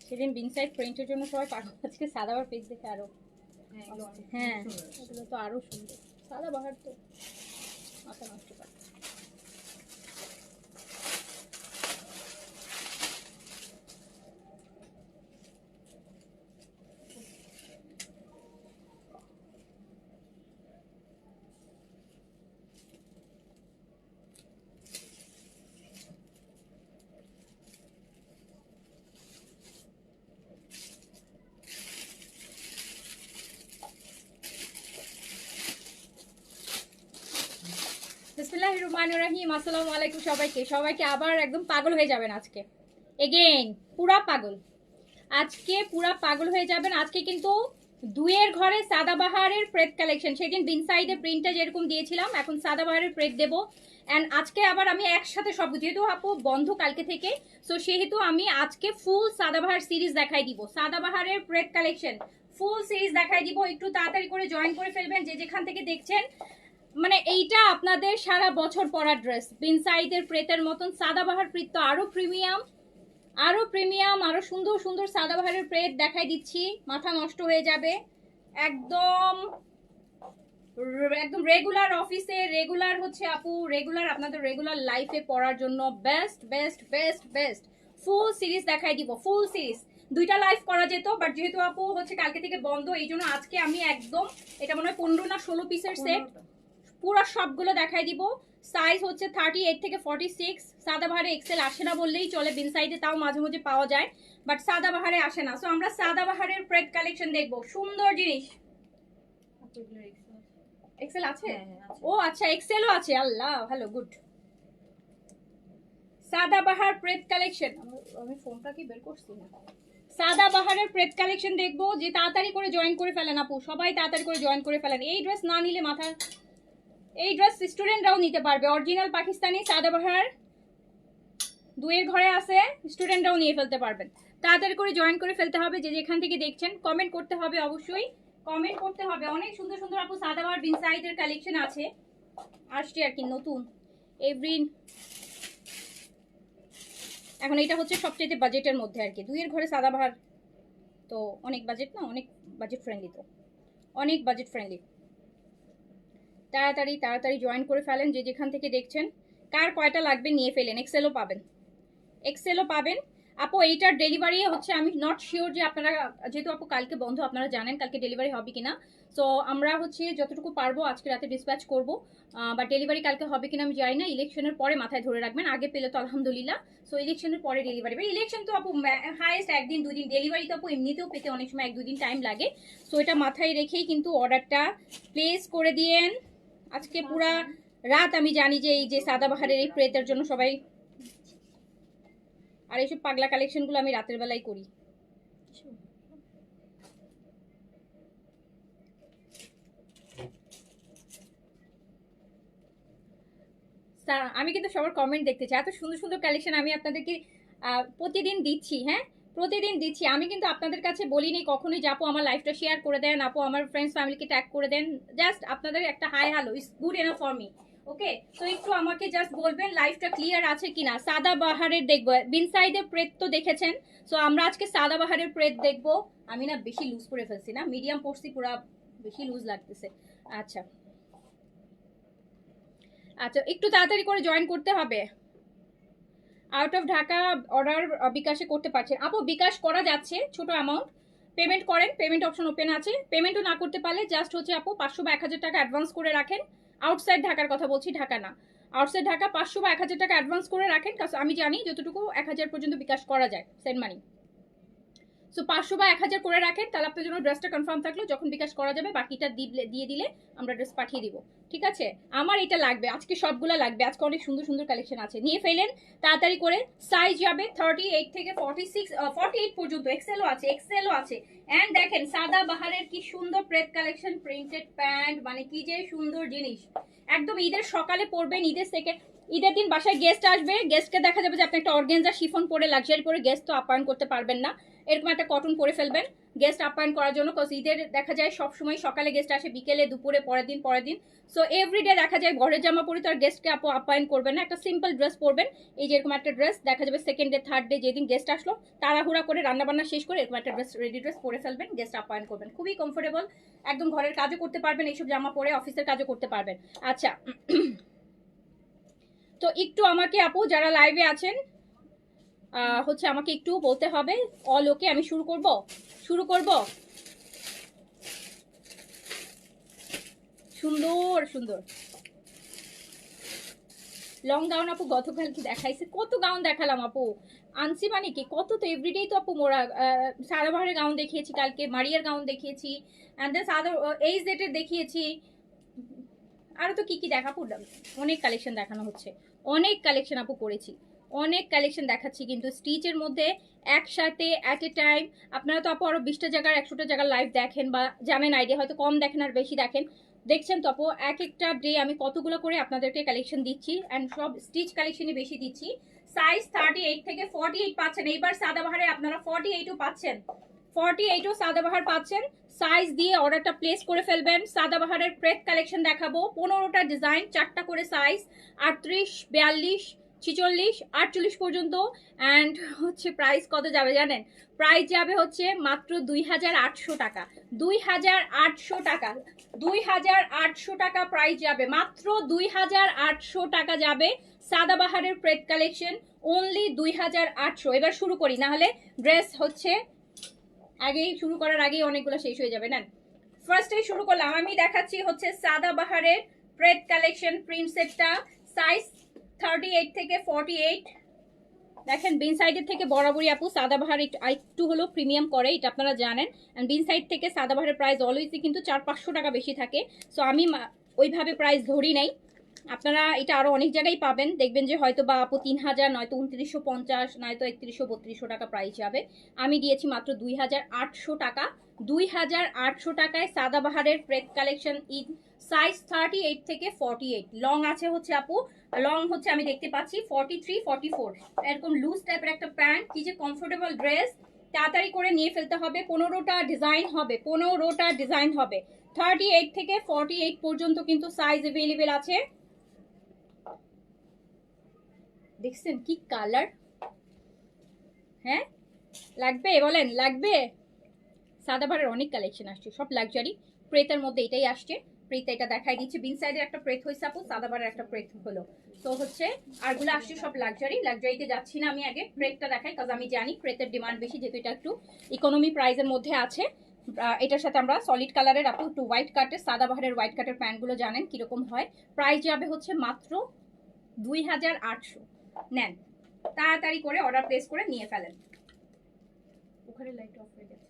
সেদিন বিন সাইড প্রিন্টের জন্য সবাই পাগল, আজকে সাদাবাহার পেজ দেখে আরো হ্যাঁ এগুলো তো আরো সুন্দর। সাদাবাহার তো মাথা নষ্ট করে। বিসমিল্লাহির রহমানির রহিম। আসসালামু আলাইকুম সবাইকে আবার একদম পাগল হয়ে যাবেন আজকে, এগেইন পুরা পাগল, আজকে পুরা পাগল হয়ে যাবেন। আজকে কিন্তু দুয়ের ঘরে সাদাবাহারের প্রেড কালেকশন, সেদিন বিনসাইডে প্রিন্টটা যেরকম দিয়েছিলাম এখন সাদাবাহারের প্রেড দেবো। অ্যান্ড আজকে আবার আমি একসাথে সব, যেহেতু আপু বন্ধ কালকে থেকে, সো সেহেতু আমি আজকে ফুল সাদাবাহার সিরিজ দেখাই দিব। সাদাবাহারের প্রেড কালেকশন ফুল সিরিজ দেখাই দিব। একটু তাড়াতাড়ি করে জয়েন করে ফেলবেন যে যেখান থেকে দেখছেন। মানে এইটা আপনাদের সারা বছর পরার ড্রেস, বিনসাইডের প্রেতের মতন সাদাবাহার প্রিত তো আরো প্রিমিয়াম, আরো সুন্দর সুন্দর সাদাবাহারের প্রেত দেখাই দিচ্ছি। মাথা নষ্ট হয়ে যাবে। একদম একদম রেগুলার অফিসে, রেগুলার হচ্ছে আপু, রেগুলার আপনাদের রেগুলার লাইফে পড়ার জন্য বেস্ট বেস্ট বেস্ট বেস্ট ফুল সিরিজ দেখাই দিব। ফুল সিরিজ দুইটা লাইভ করা যেত, বাট যেহেতু আপু হচ্ছে কালকে থেকে বন্ধ, এই জন্য আজকে আমি একদম, এটা মনে হয় 15 না 16 পিসের সেট, পুরো সবগুলো দেখাই দিব। সাইজ হচ্ছে 38 থেকে 46। সাদাবাহারে এক্সেল আসে না বললেই চলে, বিনসাইডে তাও মাঝে মাঝে পাওয়া যায়, বাট সাদাবাহারে আসে না। সো আমরা সাদাবাহারের প্রেড কালেকশন দেখব, সুন্দর জিনিস। এক্সেল আছে? ও আচ্ছা, এক্সেলও আছে। আল্লাহ ভালো, গুড। সাদাবাহার প্রেড কালেকশন, আমি ফোনটা কি বের করছি না। সাদাবাহারের প্রেড কালেকশন দেখবো, যে তাড়াতাড়ি করে জয়েন করে ফেলেন আপু, সবাই তাড়াতাড়ি করে জয়েন করে ফেলেন। এই ড্রেস না নিলে মাথা, এই ড্রেস স্টুডেন্টরাও নিতে পারবে। অরিজিনাল পাকিস্তানি সাদাবাহার দুয়ের ঘরে আছে, স্টুডেন্টরাও নিয়ে ফেলতে পারবেন। তাড়াতাড়ি করে জয়েন করে ফেলতে হবে যে যেখান থেকে দেখছেন। কমেন্ট করতে হবে, অবশ্যই কমেন্ট করতে হবে। অনেক সুন্দর সুন্দর আপু সাদাবাহার বিনসাইডের কালেকশন আছে, আসছে আর কি নতুন এভরিন। এখন এটা হচ্ছে সবচেয়ে বাজেটের মধ্যে আর কি, দুইয়ের ঘরে সাদাবাহার তো অনেক বাজেট না, অনেক বাজেট ফ্রেন্ডলি, তো অনেক বাজেট ফ্রেন্ডলি। তাড়াতাড়ি তাড়াতাড়ি জয়েন করে ফেলেন যে যেখান থেকে দেখছেন। কার কয়টা লাগবে নিয়ে ফেলেন। এক্সেলও পাবেন, এক্সেলও পাবেন আপু। এইটার ডেলিভারি হচ্ছে আমি নট শিওর যে আপনারা, যেহেতু আপু কালকে বন্ধ আপনারা জানেন কালকে ডেলিভারি হবে কিনা। সো আমরা হচ্ছে যতটুকু পারবো আজকে রাতে ডিসপ্যাচ করবো, বাট ডেলিভারি কালকে হবে কিনা আমি জানি না। ইলেকশনের পরে মাথায় ধরে রাখবেন, আগে পেলে তো আলহামদুলিল্লাহ। সো ইলেকশনের পরে ডেলিভারি, ইলেকশন তো আপু হাইয়েস্ট একদিন দুদিন, ডেলিভারি তো আপু এমনিতেও পেতে অনেক সময় 1-2 দিন টাইম লাগে। সো এটা মাথায় রেখেই কিন্তু অর্ডারটা প্লেস করে দিয়েন। আজকে পুরা রাত আমি জানি যে এই যে সাদাবাহারের এই প্রেতের জন্য সবাই, আর এইসব পাগলা কালেকশনগুলো আমি রাতের বেলায় করি। আমি কিন্তু সবার কমেন্ট দেখতে চাই। এত সুন্দর সুন্দর কালেকশন আমি আপনাদেরকে প্রতিদিন দিচ্ছি। হ্যাঁ, প্রতিদিন দিচ্ছি। আমি কিন্তু আপনাদের কাছে বলিনি কখনোই যে আপু আমার লাইফটা শেয়ার করে দেন, আপু আমার ফ্রেন্ডস ফ্যামিলিকে ট্যাগ করে দেন। জাস্ট আপনাদের একটা hi hello is good enough for me. Okay, তো একটু আমাকে জাস্ট বলবেন লাইফটা ক্লিয়ার আছে কিনা। সাদাবাহারের দেখবো, বিনসাইডের প্রেত তো দেখেছেন। সো আমরা আজকে সাদাবাহারের প্রেত দেখবো। আমি না বেশি লুজ করে ফেলছি না, মিডিয়াম পড়ছি, পুরা বেশি লুজ লাগতেছে। আচ্ছা আচ্ছা, একটু তাড়াতাড়ি করে জয়েন করতে হবে। আউট অফ ঢাকা অর্ডার বিকাশে করতে পারছেন আপু, বিকাশ করা যাচ্ছে ছোট অ্যামাউন্ট পেমেন্ট করেন, পেমেন্ট অপশন ওপেন আছে। পেমেন্টও না করতে পারলে জাস্ট হচ্ছে আপু 500 বা 1000 টাকা অ্যাডভান্স করে রাখেন। আউটসাইড ঢাকার কথা বলছি, ঢাকা না, আউটসাইড ঢাকা 500 বা 1000 টাকা অ্যাডভান্স করে রাখেন। কারণ আমি জানি যতটুকু 1000 পর্যন্ত বিকাশ করা যায় সেন্ড মানি। সো 500 বা 1000 করে রাখেন, তাহলে আপনার জন্য ড্রেসটা কনফার্ম থাকলো। যখন বিকাশ করা যাবে বাকিটা দিয়ে দিলে আমরা ড্রেস পাঠিয়ে দিব। ঠিক আছে, আমার এটা লাগবে আজকে, সবগুলো লাগবে আজকে। অনেক সুন্দর সুন্দর কালেকশন আছে, নিয়ে ফেলেন তাড়াতাড়ি করে। সাইজ যাবে 38 থেকে 46, 48 পর্যন্ত। এক্সেলও আছে, এক্সেলও আছে। এন্ড দেখেন সাদাবাহারের কি সুন্দর প্রেড কালেকশন, প্রিন্টেড প্যান্ট, মানে কি যে সুন্দর জিনিস। একদম ঈদের সকালে পরবেন, ঈদের দিন বাসায় গেস্ট আসবে, গেস্টকে দেখা যাবে যে আপনি একটা অর্গানজা শিফন পরে লাক্সারি পরে গেস্ট তো আপ্যায়ন করতে পারবেন না। এরকম একটা কটন পরে ফেলবেন গেস্ট আপ্যায়ন করার জন্য। কজ ঈদের দেখা যায় সবসময় সকালে গেস্ট আসে, বিকেলে, দুপুরে, পরের দিন। সো এভরিডে দেখা যায় ঘরের জামা পরে তো আর গেস্টকে আপু আপ্যায়ন করবেন না, একটা সিম্পল ড্রেস পরবেন। এই যে এরকম একটা ড্রেস দেখা যাবে সেকেন্ড ডে থার্ড ডে যেদিন গেস্ট আসলো তাড়াহুড়া করে রান্নাবান্না শেষ করে এরকম একটা ড্রেস, রেডি ড্রেস পরে ফেলবেন, গেস্ট আপ্যায়ন করবেন। খুবই কমফোর্টেবল, একদম ঘরের কাজও করতে পারবেন এইসব জামা পরে, অফিসের কাজও করতে পারবেন। আচ্ছা তো একটু আমাকে আপু যারা লাইভে আছেন হচ্ছে আমাকে একটু বলতে হবে অল ওকে, আমি শুরু করব। সুন্দর সুন্দর লং গাউন আপু গতকাল কি দেখাইছে, কত গাউন দেখালাম আপু, আনছি মানে কি কত, তো এভরিডেই তো আপু মোরা সারাবাহারের গাউন দেখিয়েছি, কালকে মারিয়ার গাউন দেখিয়েছি, অ্যান্ড দেন সাদার এইজ ডেটের দেখিয়েছি, আরো তো কি কি দেখাবো, অনেক কালেকশন দেখানো হচ্ছে, অনেক কালেকশন আপু করেছি, অনেক কালেকশন দেখাচ্ছি কিন্তু স্টিচের মধ্যে একসাথে অ্যাট এ টাইম। আপনারা তো আপু আরো 20টা জায়গার 100টা জায়গার লাইভ দেখেন বা জানেন আইডিয়া, হয়তো কম দেখেন আর বেশি দেখেন, দেখছেন তো আপু এক একটা ডে আমি কতগুলো করে আপনাদেরকে কালেকশন দিচ্ছি, অ্যান্ড সব স্টিচ কালেকশনই বেশি দিচ্ছি। সাইজ 38 থেকে 48 পাচ্ছেন, এইবার সাদাবাহারে আপনারা 48ও পাচ্ছেন, 48ও সাদাবাহার পাচ্ছেন। সাইজ দিয়ে অর্ডারটা প্লেস করে ফেলবেন। সাদাবাহারের প্রেত কালেকশন দেখাবো, 15টা ডিজাইন, 4টা করে সাইজ, 38, 42, 46, 48 পর্যন্ত। অ্যান্ড হচ্ছে প্রাইস কত যাবে জানেন? প্রাইস যাবে হচ্ছে মাত্র 2800 টাকা, 2800 টাকা, 2800 টাকা প্রাইস যাবে, মাত্র 2800 টাকা যাবে সাদাবাহারের প্রেত কালেকশন, অনলি 2800। এবার শুরু করি, না হলে ড্রেস হচ্ছে আগেই শুরু করার আগেই অনেকগুলো শেষ হয়ে যাবে। না, ফার্স্টেই শুরু করলাম, আমি দেখাচ্ছি হচ্ছে সাদাবাহারের প্রেত কালেকশন প্রিন্ট সেটটা, সাইজ 38 থেকে 48। দেখেন বিন সাইডের থেকে বরাবরই আপু সাদাবাহার একটু হলো প্রিমিয়াম করে, এটা আপনারা জানেন। অ্যান্ড বিন সাইড থেকে সাদাবাহারের প্রাইস অলওয়েজই কিন্তু 400-500 টাকা বেশি থাকে, সো আমি ওইভাবে প্রাইস ধরি নাই। আপনারা এটা আরো অনেক জায়গায় পাবেন, দেখবেন যে হয়তো বা আপু 3000, নয়তো 2950, নয়তো 3100-3200 টাকা প্রাইস যাবে। আমি দিয়েছি মাত্র 2800 টাকা, 2800 টাকায় সাদাবাহারের প্রেত কালেকশন ইন সাইজ 38 থেকে 48। লং আছে হচ্ছে আপু, লং হচ্ছে আমি দেখতে পাচ্ছি 43, 44, এরকম লুজ টাইপের একটা প্যান্ট, কি যে কমফোর্টেবল ড্রেস, তাড়াতাড়ি করে নিয়ে ফেলতে হবে। 15টা ডিজাইন হবে, 15টা ডিজাইন হবে, 38 থেকে 48 পর্যন্ত কিন্তু সাইজ অ্যাভেলেবেল আছে। দেখছেন কি কালার, হ্যাঁ লাগবে বলেন, লাগবে? সাদাবাহারের অনেক কালেকশন আসছে, সব লাক্সারি প্রেতের মধ্যে এটাই আসছে। প্রেত এটা দেখাই দিচ্ছি, বিন সাইডের একটা প্রেত হয়েছে আপু, সাদাবাহারের একটা প্রেত হলো। তো হচ্ছে আরগুলো আসছে সব লাক্সারি, লাক্সারিতে যাচ্ছি না আমি, আগে প্রেতটা দেখাই, কারণ আমি জানি প্রেতের ডিমান্ড বেশি, যেহেতু এটা একটু ইকোনমি প্রাইসের মধ্যে আছে। এটার সাথে আমরা সলিড কালারের আপু একটু হোয়াইট কাটের, সাদাবাহারের হোয়াইট কাটের প্যান্টগুলো জানেন কিরকম হয়। প্রাইস যাবে হচ্ছে মাত্র 2800। নেন, তাড়াতাড়ি করে অর্ডার প্লেস করে নিয়ে ফেলেন। ওখানে লাইট অফ হয়ে গেছে।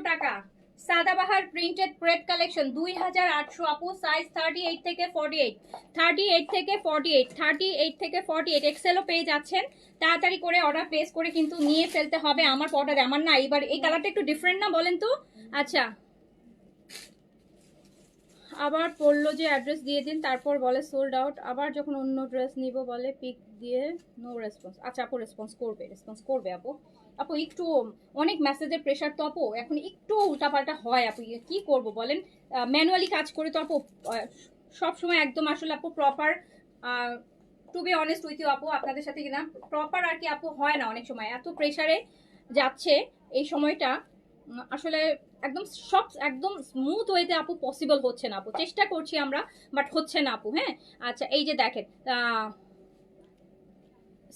টাকা সাদাবাহার প্রিন্টেড প্রেড কালেকশন, 2800 আপু, সাইজ 38 থেকে 48, 38 থেকে 48, 38 থেকে 48। এক্সেলও পেয়ে যাচ্ছেন, তাড়াতাড়ি করে অর্ডার প্লেস করে কিন্তু নিয়ে ফেলতে হবে। আমার অর্ডার, আমার না, এবার এই কালারটা একটু ডিফারেন্ট না বলেন তো? আচ্ছা, আবার পড়লো যে অ্যাড্রেস দিয়ে দিন, তারপর বলে সোল্ড আউট, আবার যখন অন্য ড্রেস নিব বলে পিক দিয়ে নো রেসপন্স। আচ্ছা আপু রেসপন্স করবে আপু, আপু একটু অনেক মেসেজের প্রেশার তো আপু, এখন একটু উল্টাপাল্টা হয় আপু, কি করব বলেন? ম্যানুয়ালি কাজ করে তো আপু সবসময় একদম আসলে আপু proper, to be honest with you আপু, আপনাদের সাথে কিনা প্রপার আর কি আপু হয় না অনেক সময়, এত প্রেশারে যাচ্ছে এই সময়টা, আসলে একদম সব একদম স্মুথ ওয়েতে আপু পসিবল হচ্ছে না আপু, চেষ্টা করছি আমরা, বাট হচ্ছে না আপু। হ্যাঁ আচ্ছা, এই যে দেখেন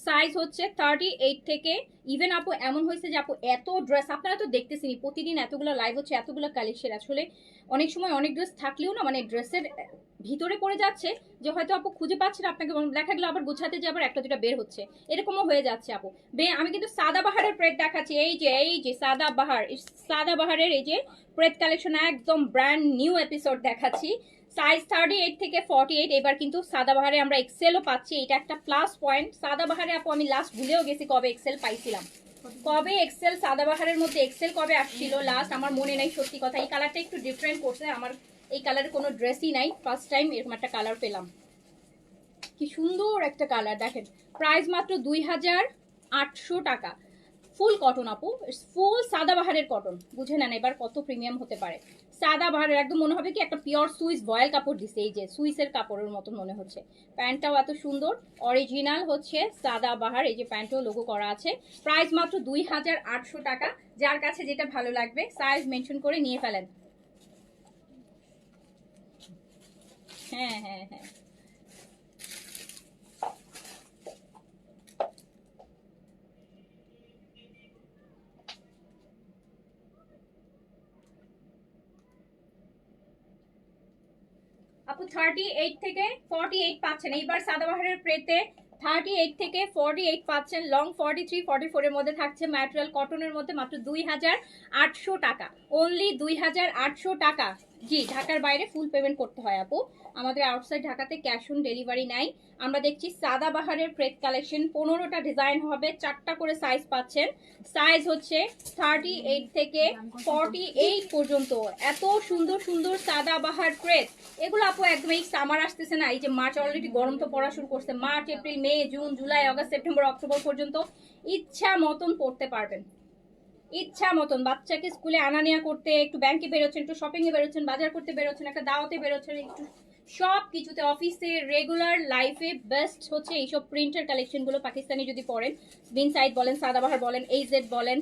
সাইজ হচ্ছে 38 থেকে, ইভেন আপু এমন হয়েছে যে আপু এত ড্রেস আপনারা তো দেখতেছেনই, প্রতিদিন এতগুলো লাইভ হচ্ছে, এতগুলো কালেকশন, আসলে অনেক সময় অনেক ড্রেস থাকলেও না মানে ড্রেসের ভিতরে পড়ে যাচ্ছে যে হয়তো আপু খুঁজে পাচ্ছেন, আপনাকে দেখা গেলো আবার গুছাতে যে আবার একটা দুটা বের হচ্ছে, এরকমও হয়ে যাচ্ছে আপু। আমি কিন্তু সাদাবাহারের প্রেড দেখাচ্ছি, এই যে সাদাবাহারের এই যে প্রেড কালেকশন, একদম ব্র্যান্ড নিউ এপিসোড দেখাচ্ছি, সাইজ 38 থেকে 48। এবার কিন্তু সাদাবাহারে আমরা এক্সেলও পাচ্ছি, এটা একটা প্লাস পয়েন্ট। সাদাবাহারে আপু আমি লাস্ট ভুলেও গেছি কবে এক্সেল পাইছিলাম, কবে এক্সেল সাদাবাহারের মধ্যে এক্সেল কবে আসছিল লাস্ট আমার মনে নাই সত্যি কথা। এই কালারটা একটু ডিফারেন্ট করছে, আমার এই কালারের কোনো ড্রেসই নাই, ফার্স্ট টাইম এরকম একটা কালার পেলাম। কি সুন্দর একটা কালার দেখেন। প্রাইস মাত্র 2800 টাকা। ফুল কটন আপু, ফুল সাদাবাহারের কটন, বুঝে নেন এবার কত প্রিমিয়াম হতে পারে। সাদাবাহারের একদম মনে হবে কি একটা পিওর সুইস ভয়েল কাপড় দিছে, এই যে সুইসের কাপড়ের মতন মনে হচ্ছে। প্যান্টটাও এত সুন্দর, অরিজিনাল হচ্ছে সাদাবাহার, এই যে প্যান্টও লোগো করা আছে। প্রাইস মাত্র 2800 টাকা। যার কাছে যেটা ভালো লাগবে সাইজ মেনশন করে নিয়ে ফেলেন। হ্যাঁ হ্যাঁ হ্যাঁ, আপু 38 থেকে 48 পাচ্ছেন এইবার সাদাবাহারের প্রেতে। 38 থেকে 48 পাচ্ছেন, লং 43 44 এর মধ্যে থাকছে, ম্যাটেরিয়াল কটনের মধ্যে মাত্র 2800 টাকা, অনলি 2800 টাকা। জি, ঢাকার বাইরে ফুল পেমেন্ট করতে হয় আপু, আমাদের আউটসাইড ঢাকাতে ক্যাশ অন ডেলিভারি নাই। আমরা দেখছি সাদাবাহারের প্রেত কালেকশন, 15টা ডিজাইন হবে, 4টা করে সাইজ পাচ্ছেন। সাইজ হচ্ছে 38 থেকে 48 পর্যন্ত। এত সুন্দর সুন্দর সাদাবাহার প্রেত, এগুলো আপু একদম এই সামার আসতেছে না, এই যে মার্চ অলরেডি গরম তো পড়া শুরু করছে, March April May June July August September October পর্যন্ত ইচ্ছা মতন পড়তে পারবেন, ইচ্ছা মতন। বাচ্চাকে স্কুলে আনা নেওয়া করতে, একটু ব্যাংকে বেরোচ্ছেন, একটু শপিং এ বেরোচ্ছেন, বাজার করতে বেরোচ্ছেন, একটা দাওয়াতে বেরোচ্ছেন, একটু সব কিছুতে, অফিসে, রেগুলার লাইফে বেস্ট হচ্ছে এইসব প্রিন্টের কালেকশন গুলো। পাকিস্তানি যদি পরেন, বিন সাইড বলেন, সাদাবাহার বলেন, এইজেড বলেন,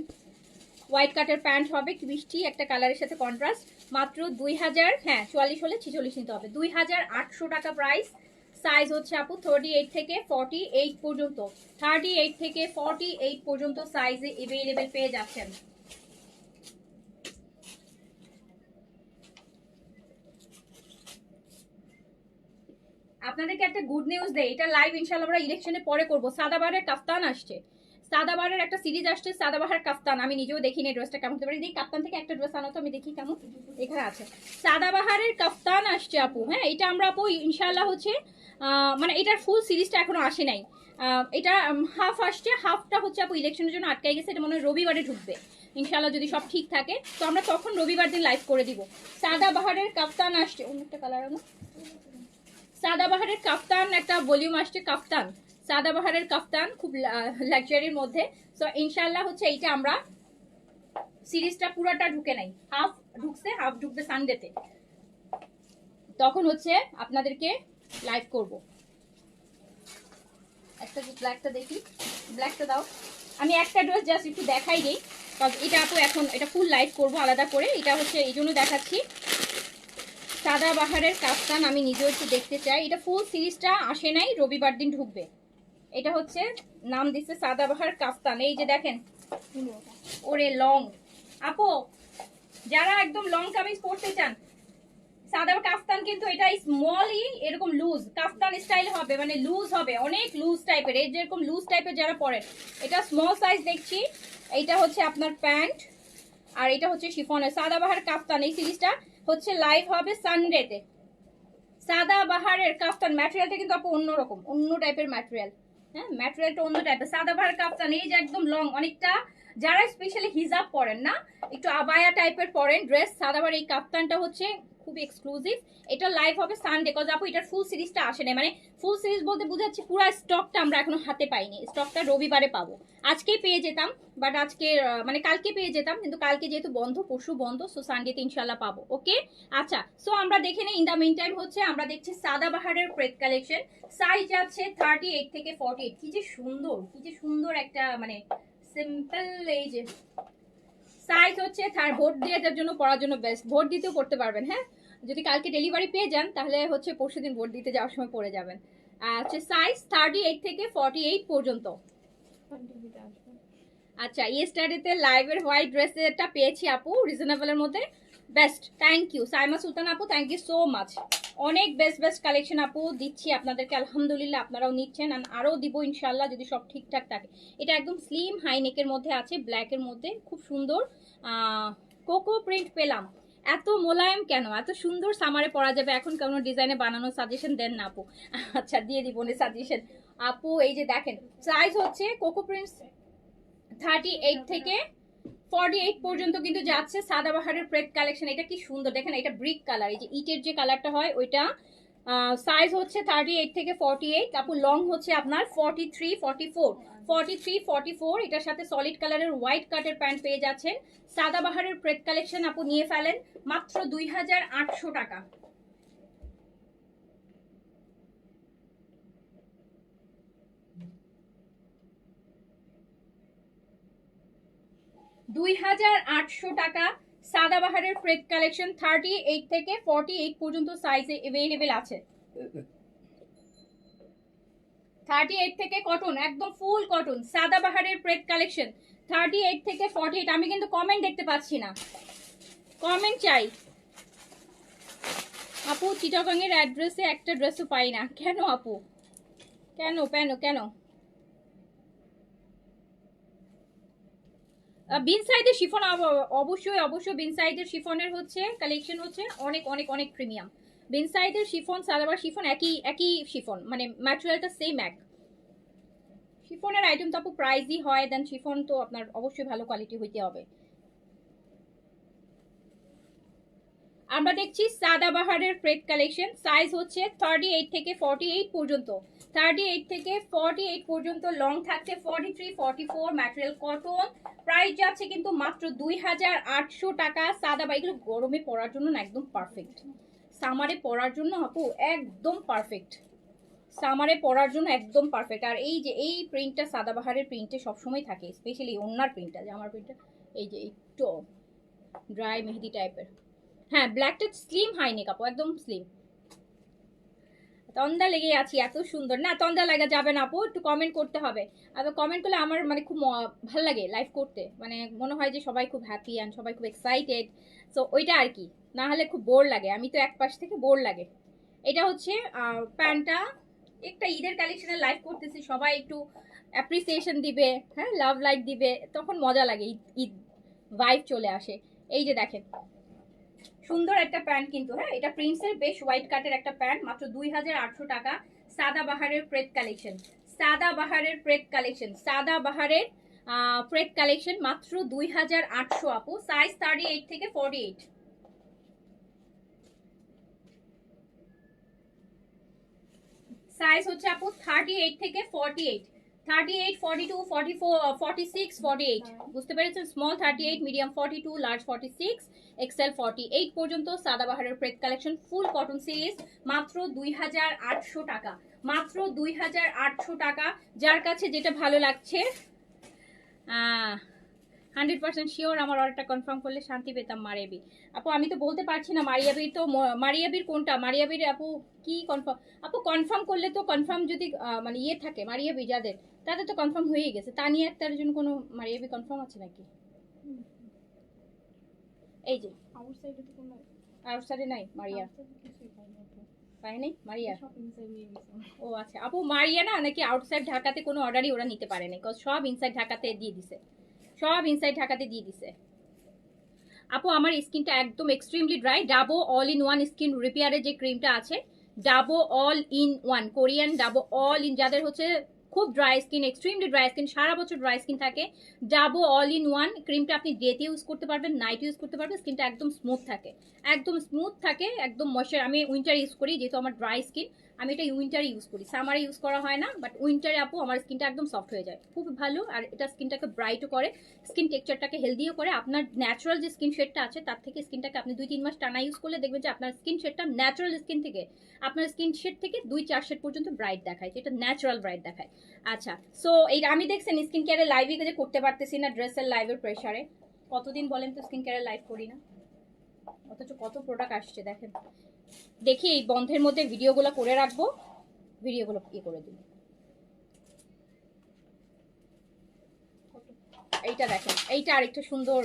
হোয়াইট কাটের প্যান্ট হবে, কি মিষ্টি একটা কালারের সাথে কন্ট্রাস্ট। মাত্র 2000, হ্যাঁ 44 হলে 46 নিতে হবে, 2800 টাকা প্রাইস। সাইজ হচ্ছে আপু 38 থেকে 48 পর্যন্ত, 38 থেকে 48 পর্যন্ত সাইজে এভেলেবেল পেয়ে যাচ্ছেন। আপনাদেরকে একটা গুড নিউজ দেই, এটা লাইভ ইনশাআল্লাহ আমরা ইলেকশনের পরে করব। সাদাবাহারের কাফতান আসছে, সাদাবাহারের একটা সিরিজ আসছে, সাদাবাহার কাফতান। আমি নিজেও দেখিনি এই ড্রেসটা কেমন হতে পারে, এই কাফতান থেকে একটা ড্রেস আনো তো আমি দেখি কেমন। এখানে আছে সাদাবাহারের কাফতান আসছে আপু, হ্যাঁ এটা আমরা আপু ইনশাআল্লাহ হচ্ছে মানে এটার ফুল সিরিজটা এখনো আসে নাই, এটা হাফ আসছে, হাফটা হচ্ছে আপু ইলেকশনের জন্য আটকাই গেছে, এটা মনে হয় রবিবারে ঢুকবে ইনশাআল্লাহ যদি সব ঠিক থাকে, তো আমরা তখন রবিবার দিন লাইভ করে দিব। সাদাবাহারের কাফতান আসছে, অন্য একটা কালার আনো। সাদাবাহারের কাফতান একটা ভলিউম আসছে, কাফতান, সাদাবাহারের কাফতান, খুব লাক্সারির মধ্যে। সো ইনশাআল্লাহ হচ্ছে এইটা আমরা সিরিজটা পুরোটা ঢুকে নাই, হাফ ঢুকছে, হাফ ঢুকবে সানডেতে, তখন হচ্ছে আপনাদেরকে লাইভ করব। একটা ব্ল্যাকটা দেখি, ব্ল্যাকটা দাও, আমি একটা ড্রেস জাস্ট একটু দেখাই দিই, কারণ এটা আপু এখন এটা ফুল লাইভ করব আলাদা করে, এটা হচ্ছে এই জন্য দেখাচ্ছি। সাদাবাহারের কাফতান আমি নিজেও একটু দেখতে চাই, এটা ফুল সিরিজটা আসে নাই, রবিবার দিন ঢুকবে। এটা হচ্ছে নাম দিচ্ছে সাদাবাহার কাফতান, এই যে দেখেন, ওরে লং আপু, যারা একদম লং কামিজ পরতে চান, সাদা কাফতান কিন্তু এটা স্মলই এরকম লুজ কাফতান স্টাইল হবে, মানে লুজ হবে, অনেক লুজ টাইপের, এই যেরকম লুজ টাইপের যারা পরেন, এটা স্মল সাইজ দেখছি। এইটা হচ্ছে আপনার প্যান্ট, আর এটা হচ্ছে শিফনের সাদাবাহার কাফতান। এই সিরিজটা হচ্ছে লাইভ হবে সানডেতে। সাদাবাহারের কাফতান ম্যাটেরিয়ালটা কিন্তু আপু অন্যরকম, অন্য টাইপের ম্যাটেরিয়াল, হ্যাঁ ম্যাটেরিয়ালটা অন্য টাইপের। সাদাবাহার কাফতান এই যে একদম লং, অনেকটা যারা স্পেশালি হিজাব পরেন না, একটু আবায়া টাইপের পরেন ড্রেস, সাদাবাহার এই কাফতানটা হচ্ছে খুব এক্সক্লুসিভ। এটা লাইভ হবে সানডে, কজ আপু এটার ফুল সিরিজটা আসে না, মানে ফুল সিরিজ বলতে বুঝাচ্ছি পুরো স্টকটা আমরা এখনো হাতে পাইনি, স্টকটা রবিবারে পাবো। আজকেই পেয়ে যেতাম, বাট আজকে মানে কালকে পেয়ে যেতাম, কিন্তু কালকে যেহেতু বন্ধ, পরশু বন্ধ, সো সানডেতে ইনশাল্লাহ পাবো। ওকে আচ্ছা, সো আমরা দেখে নেই। ইন দ্য মিন টাইম হচ্ছে আমরা দেখছি সাদাবাহারের প্রেত কালেকশন, সাইজ আছে 38 থেকে 48। কি যে সুন্দর, কি যে সুন্দর একটা মানে সিম্পল, এই যে সাইজ হচ্ছে ভোট দেওয়ার জন্য, পড়ার জন্য বেস্ট, ভোট দিতেও পড়তে পারবেন। হ্যাঁ, যদি কালকে ডেলিভারি পেয়ে যান তাহলে হচ্ছে পরশুদিন ভোট দিতে যাওয়ার সময় পড়ে যাবেন। হচ্ছে সাইজ 38 থেকে 48 পর্যন্ত। আচ্ছা, ইয়েস্টারডেতে লাইভের হোয়াইট ড্রেসটা পেয়েছি আপু রিজনেবলের মধ্যে, বেস্ট, থ্যাংক ইউ সাইমা সুলতান আপু, থ্যাংক ইউ সো মাচ। অনেক বেস্ট বেস্ট কালেকশন আপু দিচ্ছি আপনাদেরকে, আলহামদুলিল্লাহ আপনারাও নিচ্ছেন, আর আরও দিব ইনশাল্লাহ যদি সব ঠিকঠাক থাকে। এটা একদম স্লিম হাইনেকের মধ্যে আছে, ব্ল্যাকের মধ্যে, খুব সুন্দর কোকো প্রিন্ট পেলাম। এত মোলায়েম কেন, এত সুন্দর, সামারে পরা যাবে। এখন কোনো ডিজাইনে বানানো সাজেশন দেন না আপু? আচ্ছা দিয়ে দিব সাজেশন আপু। এই যে দেখেন, সাইজ হচ্ছে কোকো প্রিন্ট 38 থেকে 48 পর্যন্ত কিন্তু যাচ্ছে সাদাবাহারের প্রেট কালেকশন। এটা কি সুন্দর দেখেন, এটা ব্রিক কালার, এই যে ইটের যে কালারটা হয় ওইটা। সাইজ হচ্ছে 38 থেকে 48। আপু লং হচ্ছে আপনার 43 44 43 44। এটার সাথে সলিড কালারের হোয়াইট কাটের প্যান্ট পেয়ে যাচ্ছেন। সাদাবাহারের প্রেট কালেকশন আপু নিয়ে ফেলেন মাত্র 2800 টাকা। 2800 টাকা সাদাবাহারের প্রেট কালেকশন। 38 থেকে 48 পর্যন্ত সাইজে अवेलेबल আছে। 38 থেকে কটন, একদম ফুল কটন সাদাবাহারের প্রেট কালেকশন। 38 থেকে 48। আমি কিন্তু কমেন্ট দেখতে পাচ্ছি না, কমেন্ট চাই। আপু চিটাগং এর অ্যাড্রেসে একটা ড্রেসও পাই না কেন আপু? কেন কেন কেন? বিন সাইডের শিফন অবশ্যই অবশ্যই বিন সাইডের শিফনের হচ্ছে কালেকশন হচ্ছে অনেক অনেক অনেক প্রিমিয়াম। বিন সাইডের শিফন সাদাবার শিফন একই একই শিফন, মানে ম্যাটেরিয়ালটা সেম এক। শিফনের আইটেম তো আপু প্রাইসই হয়, দেন শিফন তো আপনার অবশ্যই ভালো কোয়ালিটি হইতে হবে। আমরা দেখছি সাদাবাহারের প্রেট কালেকশন। সাইজ হচ্ছে 38 থেকে 48 পর্যন্ত। 38 থেকে 48 পর্যন্ত, লং থাকছে 43 44, ম্যাটেরিয়াল কটন। প্রাইস যাচ্ছে কিন্তু মাত্র 2800 টাকা। সাদাবাহার এগুলো গরমে পরার জন্য না একদম পারফেক্ট, সামারে পরার জন্য আপু একদম পারফেক্ট, সামারে পরার জন্য একদম পারফেক্ট। আর এই যে এই প্রিন্টটা সাদাবাহারের প্রিন্টে সবসময় থাকে, স্পেশালি ওনার প্রিন্টটা, যে আমার প্রিন্টটা এই যে একটু ড্রাই মেহেদি টাইপের। হ্যাঁ ব্ল্যাকটা স্লিম হাই নেক আপু, একদম স্লিম। তন্দা লেগে আছি, এত সুন্দর না তন্দা লাগা যাবে না আপু, একটু কমেন্ট করতে হবে। আর কমেন্ট করলে আমার মানে খুব ভালো লাগে লাইভ করতে, মানে মনে হয় যে সবাই খুব হ্যাপি অ্যান্ড সবাই খুব এক্সাইটেড। সো ওইটা আর কি, না হলে খুব বোর লাগে, আমি তো এক পাশ থেকে বোর লাগে। এটা হচ্ছে প্যান্টটা। একটা ঈদের কালেকশনে লাইভ করতেছি, সবাই একটু অ্যাপ্রিসিয়েশন দিবে, হ্যাঁ লাভ লাইক দিবে, তখন মজা লাগে, ঈদ ভাইব চলে আসে। এই যে দেখেন সুন্দর একটা প্যান্ট কিন্তু, হ্যাঁ এটা প্রিন্সের বেশ হোয়াইট কাটের একটা প্যান্ট, মাত্র 2800 টাকা। সাদাবাহারের প্রেট কালেকশন, সাদাবাহারের প্রেট কালেকশন, সাদাবাহারের প্রেট কালেকশন মাত্র 2800 আপু। সাইজ 38 থেকে 48। সাইজ হচ্ছে আপু 38 থেকে 48, 38 42 44 46 48, বুঝতে পেরেছেন? স্মল 38, মিডিয়াম 42, লার্জ 46, এক্সেল 48 পর্যন্ত। সাদাবাহারের pret collection full cotton series মাত্র 2800 টাকা, মাত্র 2800 টাকা। যার কাছে যেটা ভালো লাগছে 100% শিওর আমার অর্ডারটা কনফার্ম করলে শান্তি পেতাম। মারিয়াবি আপু আমি তো বলতে পারছি না, মারিয়াবির তো মারিয়াবির কোনটা মারিয়াবির আপু কি কনফার্ম? আপু কনফার্ম করলে তো কনফার্ম যদি মানে ইয়ে থাকে মারিয়াবি যাদের, তাদের তো কনফার্ম হয়েই গেছে। তানিয়া একটার জন্য কোনো মারিয়াবি কনফার্ম আছে নাকি? এই যে আউটসাইডে তো কোনো আউটসাইডে নাই মারিয়া, পায়নি মারিয়া। ও আচ্ছা আপু মারিয়া না নাকি আউটসাইড ঢাকাতে কোনো অর্ডারই ওরা নিতে পারেনি, বিকজ সব ইনসাইড ঢাকাতে দিয়ে দিছে, সব ইনসাইড ঢাকাতে দিয়ে দিছে। আপু আমার স্কিনটা একদম extremely dry. Dabo all in one skin রিপেয়ারের যে ক্রিমটা আছে, Dabo all in one Korean Dabo all in, যাদের হচ্ছে খুব dry skin, extremely dry skin, সারা বছর ড্রাই স্কিন থাকে, ডাবো অল ইন ওয়ান ক্রিমটা আপনি ডেতে ইউজ করতে পারবেন, নাইট ইউজ করতে পারবেন। স্কিনটা একদম স্মুথ থাকে, একদম স্মুথ থাকে, একদম ময়শ্চার। আমি উইন্টার ইউজ করি যেহেতু আমার ড্রাই স্কিন, আমি এটা উইন্টারে ইউজ করি, সামারে ইউজ করা হয় না, বাট উইন্টারে আপু আমার স্কিনটা একদম সফট হয়ে যায়, খুব ভালো। আর এটা স্কিনটাকে ব্রাইটও করে, স্কিন টেক্সচারটাকে হেলদিও করে। আপনার ন্যাচারাল যে স্কিন শেডটা আছে তার থেকে স্কিনটাকে আপনি 2-3 মাস টানা ইউজ করলে দেখবেন যে আপনার স্কিন শেডটা ন্যাচারাল স্কিন থেকে, আপনার স্কিন শেড থেকে 2-4 শেড পর্যন্ত ব্রাইট দেখায়, যেটা ন্যাচারাল ব্রাইট দেখায়। আচ্ছা সো এই আমি দেখছেন স্কিন কেয়ারের লাইভে যে করতে পারতেছি না ড্রেসের লাইভের প্রেশারে, কতদিন বলেন তো স্কিন কেয়ারের লাইভ করি না, অথচ কত প্রোডাক্ট আসছে দেখেন। দেখি এই বন্ধের মধ্যে ভিডিওগুলো করে রাখবো, ভিডিওগুলো ইয়ে করে দিই। এইটা দেখেন, এইটা আরেকটা সুন্দর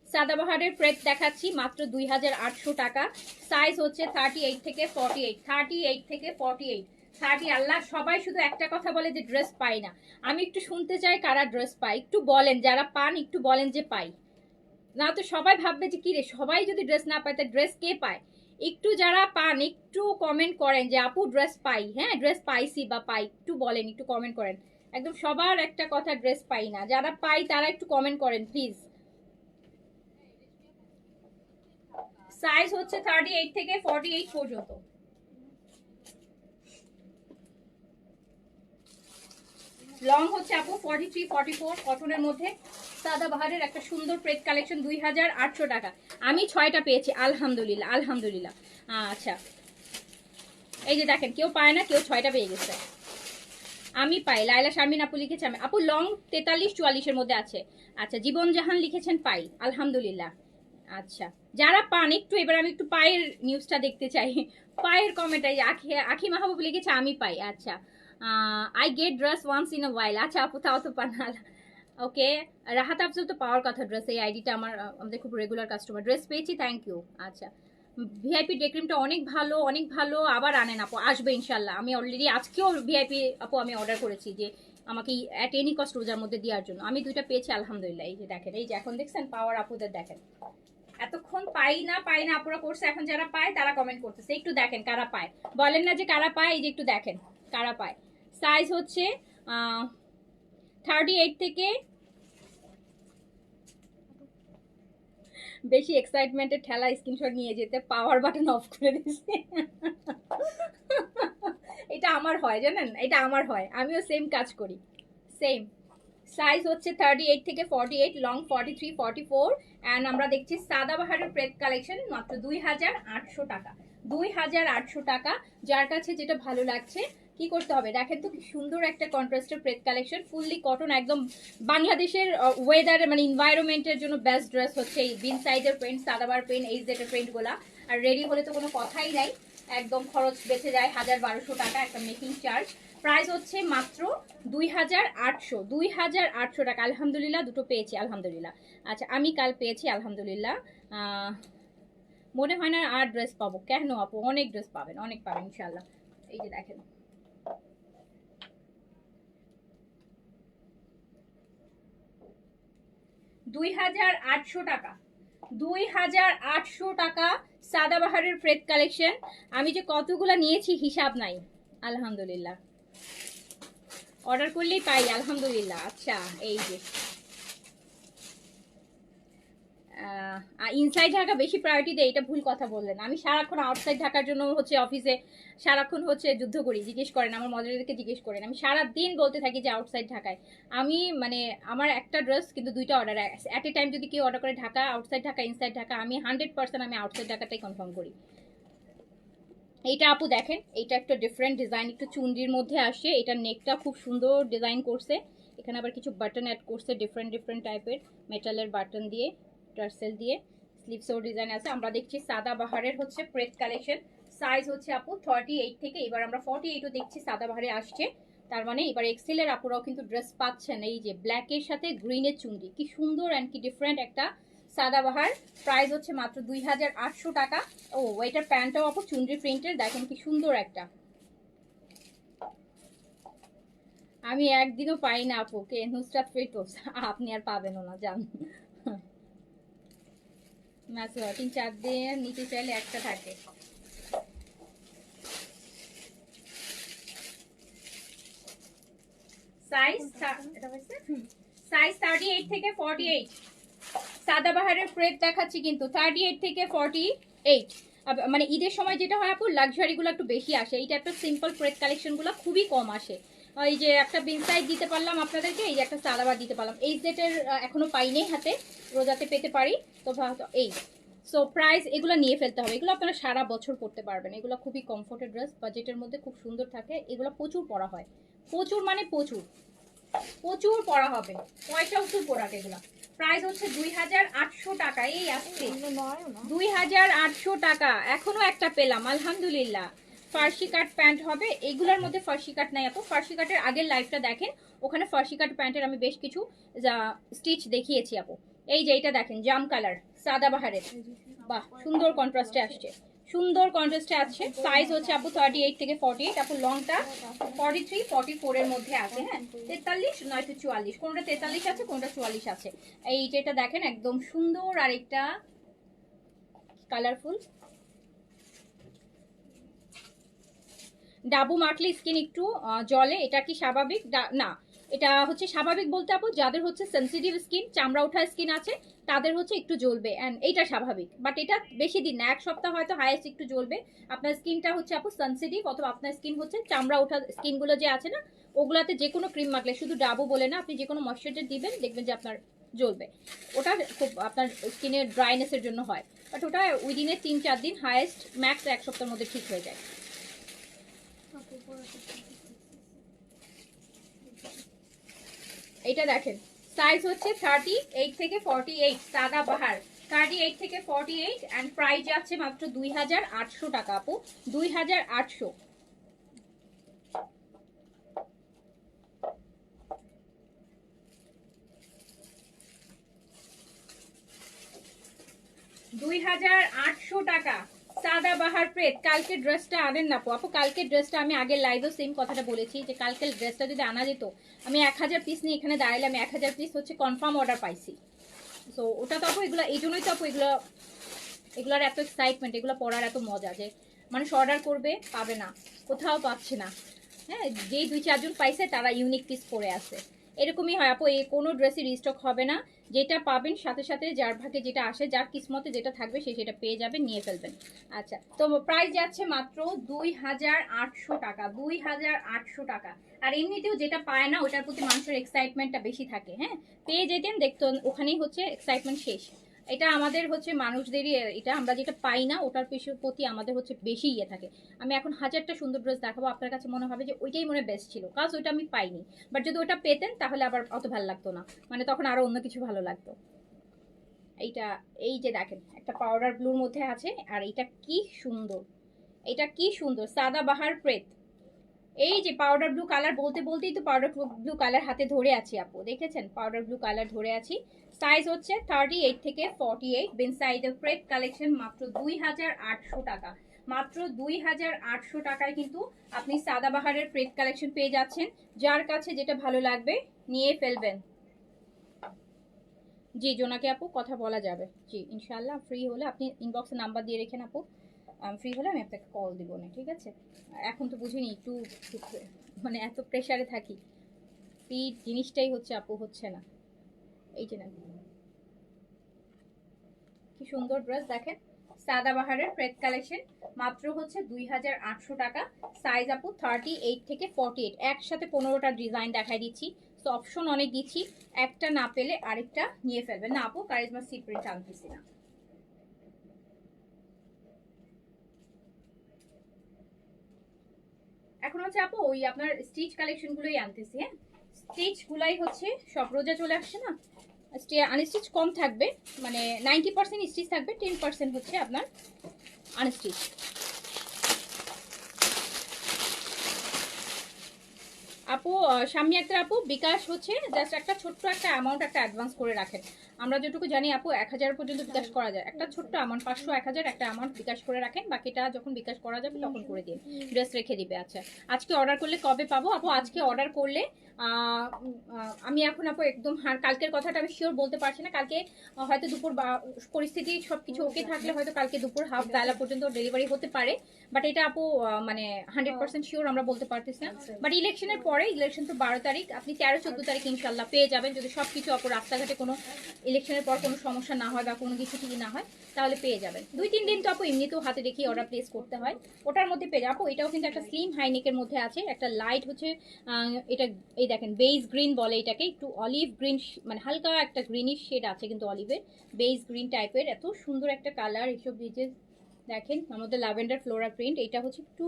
সাদাবাহারের প্রেট দেখাচ্ছি মাত্র 2800 টাকা। সাইজ হচ্ছে 38 থেকে 48, 38 থেকে 48, 30। আল্লাহ সবাই শুধু একটা কথা বলে যে ড্রেস পাই না, আমি একটু শুনতে চাই কারা ড্রেস পাই, একটু বলেন, যারা পান একটু বলেন যে পাই না, তো সবাই ভাববে যে কি রে সবাই যদি ড্রেস না পায় তা ড্রেস কে পায়? একটু যারা পান একটু কমেন্ট করেন যে আপু ড্রেস পাই, হ্যাঁ ড্রেস পাইছি বা পাই, একটু বলেন, একটু কমেন্ট করেন। একদম সবার একটা কথা, ড্রেস পাই না, যারা পাই তারা একটু কমেন্ট করেন প্লিজ। সাইজ হচ্ছে 38 থেকে 48 পর্যন্ত। লং হচ্ছে আপু 43 44 কটনের মধ্যে সাদাবাহারের একটা সুন্দর প্রেড কালেকশন 2800 টাকা। আমি 6টা পেয়েছি আলহামদুলিল্লাহ আলহামদুলিল্লাহ। আচ্ছা এই যে দেখেন, কেউ পায় না, কেউ 6টা পেয়ে গেছে। আমি পাই, লাইলা শারমিন আপু লিখেছে আমি। আপু লং 43 44-এর মধ্যে আছে। আচ্ছা জীবন জাহান লিখেছেন পাই, আলহামদুলিল্লাহ। আচ্ছা যারা পান একটু, এবার আমি একটু পায়ের নিউজটা দেখতে চাই। পায়ের কমেন্ট, এই আখি আখি মাহবুব লিখেছে আমি পাই। আচ্ছা I get dress once in a while. আচ্ছা আপু তাও তো পান। ওকে রাহাত আফজল তো পাওয়ার কথা ড্রেস, এই আইডিটা আমাদের খুব রেগুলার কাস্টমার। ড্রেস পেয়েছি, থ্যাংক ইউ। আচ্ছা ভিআইপি ডে ক্রিমটা অনেক ভালো অনেক ভালো, আবার আনেন আপু, আসবে ইনশাল্লাহ। আমি অলরেডি আজকেও ভিআইপি আপু আমি অর্ডার করেছি যে আমাকে অ্যাট এনি কস্ট রোজার মধ্যে দেওয়ার জন্য। আমি 2টা পেয়েছি আলহামদুলিল্লাহ। এই যে দেখেন, এই যে এখন দেখছেন পাওয়ার আপুদের দেখেন, এতক্ষণ পাই না আপুরা করছে, এখন যারা পায় তারা কমেন্ট করতেছে। একটু দেখেন কারা পায়, বলেন না যে কারা পায়, এই যে একটু দেখেন কারা পায়। সাইজ হচ্ছে 38 থেকে, বেশি এক্সাইটমেন্টের ঠেলা স্ক্রিনশট নিয়ে যেতে পাওয়ার বাটন অফ করে দিয়েছি। এটা আমার হয় জানেন, এটা আমার হয়, আমিও সেম কাজ করি সেম। সাইজ হচ্ছে 38 থেকে 48, লং 43 44 অ্যান্ড আমরা দেখছি সাদাবাহারের প্রেড কালেকশন মাত্র 2800 টাকা। 2800 টাকা। যার কাছে যেটা ভালো লাগছে কি করতে হবে দেখেন তো, কি সুন্দর একটা কন্ট্রাস্টের প্রেড কালেকশন, ফুললি কটন, একদম বাংলাদেশের ওয়েদারে মানে এনভায়রনমেন্টের জন্য বেস্ট ড্রেস হচ্ছে এই বিন সাইজের প্রিন্ট, সাদাবার প্রিন্ট, এই জেটের প্রিন্টগুলা। আর রেডি হলে তো কোনো কথাই নাই, একদম খরচ বেঁচে যায় 1200 টাকা একটা মেকিং চার্জ। প্রাইস হচ্ছে মাত্র 2800 টাকা। আলহামদুলিল্লাহ দুটো পেয়েছি আলহামদুলিল্লাহ। আচ্ছা আমি কাল পেয়েছি আলহামদুলিল্লাহ। মনে হয় না আর ড্রেস পাবো, কেন আপু? অনেক ড্রেস পাবেন, অনেক পাবেন ইনশাল্লাহ। এই যে দেখেন 2800 টাকা, 2800 টাকা সাদাবাহারের প্রেড কালেকশন। আমি যে কতগুলা নিয়েছি হিসাব নাই আলহামদুলিল্লাহ। অর্ডার করলেই পাই আলহামদুলিল্লাহ। আচ্ছা এই যে ইনসাইড ঢাকা বেশি প্রায়োরিটি দেয়, এটা ভুল কথা বললেন। আমি সারাক্ষণ আউটসাইড ঢাকার জন্য হচ্ছে অফিসে সারাক্ষণ হচ্ছে যুদ্ধ করি। জিজ্ঞেস করেন আমার মডেলদেরকে, জিজ্ঞেস করেন, আমি সারাদিন বলতে থাকি যে আউটসাইড ঢাকায় আমি মানে আমার একটা ড্রেস কিন্তু 2টা অর্ডার অ্যাট এ টাইম যদি কেউ অর্ডার করে ঢাকা, আউটসাইড ঢাকা, ইনসাইড ঢাকা, আমি 100% আমি আউটসাইড ঢাকাটাই কনফার্ম করি। এইটা আপু দেখেন, এইটা একটা ডিফারেন্ট ডিজাইন, একটু চুনরির মধ্যে আসে, এটার নেকটা খুব সুন্দর ডিজাইন করছে, এখানে আবার কিছু বাটন অ্যাড করছে ডিফারেন্ট ডিফারেন্ট টাইপের মেটালের বাটন দিয়ে, টার্সেল দিয়ে, স্লিভসও ডিজাইন আছে। আমরা দেখছি সাদাবাহারের হচ্ছে প্রেড কালেকশন। সাইজ হচ্ছে আপু 38 থেকে, এবার আমরা 48ও দেখছি সাদাবাহারে আসছে। তার মানে এবার এক্সেলের আপুরাও কিন্তু ড্রেস পাচ্ছেন। এই যে ব্ল্যাকের সাথে গ্রিনের চুনরি, কি সুন্দর অ্যান্ড কি ডিফারেন্ট একটা সাদাবাহার। প্রাইস হচ্ছে মাত্র 2800 টাকা। ও এটার প্যান্টটাও আপু চুনরি প্রিন্টের, দেখেন কি সুন্দর একটা। আমি একদিনও পাই না আপু, কে নুসরাত ফিরদৌস, আপনি আর পাবেনও না জান। ম্যাচ 3-4 দিন নিতে চাইলে একটা থাকে। সাইজ 38 থেকে 48 সাদাবাহারের প্রেড দেখাচ্ছি কিন্তু 38 থেকে 48। মানে ঈদের সময় যেটা হয় আপু, লাক্সারিগুলো একটু বেশি আসে, এই টাইপের সিম্পল প্রেড কালেকশনগুলো খুবই কম আসে। এই যে একটা বিনসাইড দিতে পারলাম আপনাদেরকে, এই যে একটা সাদাবার দিতে পারলাম, এই সেটের এখনো পাইনি হাতে, রোজাতে পেতে পারি তো এই। সো প্রাইস এগুলো নিয়ে ফেলতে হবে, এগুলো আপনারা সারা বছর পরতে পারবেন, এগুলো খুবই কমফোর্টেড ড্রেস, বাজেটের মধ্যে খুব সুন্দর থাকে, এগুলো প্রচুর পরা হয়, প্রচুর মানে প্রচুর প্রচুর পরা হবে। কয়টা উত্তর পড়াকে এগুলো। প্রাইস হচ্ছে 2800 টাকা। এই আসছে 2800 টাকা, এখনো একটা পেলাম আলহামদুলিল্লাহ। ফার্সি কাট প্যান্ট হবে, এগুলোর মধ্যে ফার্সি কাট নাই আপু, ফার্সি কাটের আগের লাইভটা দেখেন, ওখানে ফার্সি কাট প্যান্টের আমি বেশ কিছু স্টিচ দেখিয়েছি আপু। এই যে এটা দেখেন জাম কালার সাদাবাহারের, বাহ সুন্দর কন্ট্রাস্টে আসছে, সুন্দর কন্ট্রাস্টে আছে। সাইজ হচ্ছে আপু 38 থেকে 48, আপু লংটা 43 44 এর মধ্যে আছে। হ্যাঁ 43 নয়তো 44, কোনটা 43 আছে কোনটা 44 আছে। এই যেটা দেখেন একদম সুন্দর, আর একটা কালারফুল। ডাবু মাখলে স্কিন একটু জলে, এটা কি স্বাভাবিক? না, এটা হচ্ছে স্বাভাবিক বলতে আপু যাদের হচ্ছে সেনসিটিভ স্কিন, চামড়া ওঠা স্কিন আছে তাদের হচ্ছে একটু জ্বলবে, অ্যান্ড এইটা স্বাভাবিক। বাট এটা বেশি দিন না, এক সপ্তাহ হয়তো হাইয়েস্ট একটু জ্বলবে। আপনার স্কিনটা হচ্ছে আপু সেনসিটিভ, অথবা আপনার স্কিন হচ্ছে চামড়া ওঠা স্কিনগুলো যে আছে না, ওগুলাতে যে কোনো ক্রিম মাখলে, শুধু ডাবু বলে না, আপনি যে কোনো ময়শ্চারাইজার দিবেন দেখবেন যে আপনার জ্বলবে। ওটা খুব আপনার স্কিনের ড্রাইনেসের জন্য হয়, বাট ওটা উইদিনে 3-4 দিন, হাইয়েস্ট ম্যাক্স এক সপ্তাহের মধ্যে ঠিক হয়ে যায়। এটা দেখেন সাইজ হচ্ছে 38 থেকে 48, সাদা বাহার 38 থেকে 48, এন্ড প্রাইস আছে মাত্র 2800 টাকা আপু, 2800। 2800 টাকা সাদা বাহার প্রেত। কালকে ড্রেসটা আনেন না আপু, কালকে ড্রেসটা আমি আগের লাইভেও সেম কথাটা বলেছি যে কালকে ড্রেসটা যদি আনা যেত, আমি 1000 পিস নিয়ে এখানে দাঁড়ালে আমি 1000 পিস হচ্ছে কনফার্ম অর্ডার পাইছি। সো ওটা তো আপু এগুলো এই জন্যই তো আপু এগুলোর এত এক্সাইটমেন্ট, এগুলো পড়ার এত মজা যে মানুষ অর্ডার করবে পাবে না, কোথাও পাচ্ছে না। হ্যাঁ, যেই 2-4 জন পাইছে তারা ইউনিক পিস পরে আছে। এরকমই হয় আপু, এই কোনো ড্রেসই রিস্টক হবে না, যেটা পাবেন সাথে সাথে যার ভাগে যেটা আসে, যার কিসমতে যেটা থাকবে সে সেটা পেয়ে যাবেন, নিয়ে ফেলবেন। আচ্ছা, তো প্রাইস যাচ্ছে মাত্র 2800 টাকা, 2800 টাকা। আর এমনিতেও যেটা পায় না ওটার প্রতি মানুষের এক্সাইটমেন্টটা বেশি থাকে। হ্যাঁ, পেয়ে যেতেন দেখতেন, ওখানেই হচ্ছে এক্সাইটমেন্ট শেষ। এটা আমাদের হচ্ছে মানুষদেরই, এটা আমরা যেটা পাই না ওটার প্রতি আমাদের হচ্ছে বেশি ইয়ে থাকে। আমি এখন 1000টা সুন্দর ড্রেস দেখাবো, আপনার কাছে মনে হবে যে ওইটাই মনে বেস্ট ছিল, কাজ ওইটা আমি পাইনি। বাট যদি ওটা পেতেন তাহলে আবার অত ভালো লাগতো না, মানে তখন আরো অন্য কিছু ভালো লাগতো। এইটা, এই যে দেখেন একটা পাউডার ব্লুর মধ্যে আছে, আর এটা কি সুন্দর, এটা কি সুন্দর সাদা বাহার প্রেত। এই যে পাউডার ব্লু কালার বলতে বলতেই তো পাউডার ব্লু কালার হাতে ধরে আছি আপু, দেখেছেন পাউডার ব্লু কালার ধরে আছি। সাইজ হচ্ছে 38 থেকে 48, বিন সাইডের প্রেট কালেকশন মাত্র 2800 টাকা, মাত্র 2800 টাকায় কিন্তু আপনি সাদাবাহারের প্রেট কালেকশন পেয়ে যাচ্ছেন। যার কাছে যেটা ভালো লাগবে নিয়ে ফেলবেন। জি জোনাকে আপু কথা বলা যাবে, জি ইনশাল্লাহ ফ্রি হলে আপনি ইনবক্সে নাম্বার দিয়ে রেখেন আপু, ফ্রি হলে আমি আপনাকে কল দিব না, ঠিক আছে? এখন তো বুঝিনি একটু মানে এত প্রেশারে থাকি, ফ্রি জিনিসটাই হচ্ছে আপু হচ্ছে না। এই যে না, কি সুন্দর ড্রেস দেখেন, সাদাবাহারের প্রেট কালেকশন মাত্র হচ্ছে 2800 টাকা। সাইজ আপু 38 থেকে 48, একসাথে 15টা ডিজাইন দেখাই দিচ্ছি, তো অপশন অনেক দিচ্ছি, একটা না পেলে আরেকটা নিয়ে ফেলবেন। না আপু কারিজমা সি প্রিন্ট আনতেছি না। এখন হচ্ছে আপু ওই আপনার স্টিচ কালেকশন গুলোই আনতেছি। হ্যাঁ, স্টিচ গুলাই হচ্ছে সব রোজা চলে আসছে না, আনস্টিচ কম থাকবে, মানে 90% স্টিচ থাকবে, 10% হচ্ছে আপনার আনস্টিচ। আপু শাম্মী আক্তার আপু, বিকাশ হচ্ছে জাস্ট একটা ছোট্ট একটা অ্যামাউন্ট একটা অ্যাডভান্স করে রাখেন। আমরা যেটুকু জানি আপু 1000 পর্যন্ত বিকাশ করা যায়, একটা ছোট্ট অ্যামাউন্ট 500 1000 একটা অ্যামাউন্ট বিকাশ করে রাখেন, বাকিটা যখন বিকাশ করা যাবে তখন করে দিন, ড্রেস রেখে দিবে। আচ্ছা, আজকে অর্ডার করলে কবে পাবো আপু? আজকে অর্ডার করলে আমি এখন আপু একদম কালকের কথাটা আমি শিওর বলতে পারছি না, কালকে হয়তো দুপুর পরিস্থিতি সবকিছু ওকে থাকলে হয়তো কালকে দুপুর হাফ বেলা পর্যন্ত ডেলিভারি হতে পারে, বাট এটা আপু মানে 100% শিওর আমরা বলতে পারতেছি না। বাট ইলেকশনের পরে, ইলেকশন তো 12 তারিখ, আপনি 13-14 তারিখ ইনশাল্লাহ পেয়ে যাবেন, যদি সবকিছু আপু রাস্তাঘাটে কোনো ইলেকশনের পর কোনো সমস্যা না হয় বা কোনো কিছু ঠিক না হয় তাহলে পেয়ে যাবেন। 2-3 দিন তো আপু এমনিতেও হাতে রেখে অর্ডার প্লেস করতে হয়, ওটার মধ্যে পেয়ে যাবো। এটাও কিন্তু একটা স্লিম হাইনেকের মধ্যে আছে, একটা লাইট হচ্ছে এটা, এই দেখেন বেজ গ্রিন বলে এটাকে, একটু অলিভ গ্রিন, মানে হালকা একটা গ্রিনিশ শেড আছে কিন্তু অলিভের, বেজ গ্রিন টাইপের, এত সুন্দর একটা কালার। এইসব বেজেস দেখেন আমাদের ল্যাভেন্ডার ফ্লোরা প্রিন্ট, এটা হচ্ছে একটু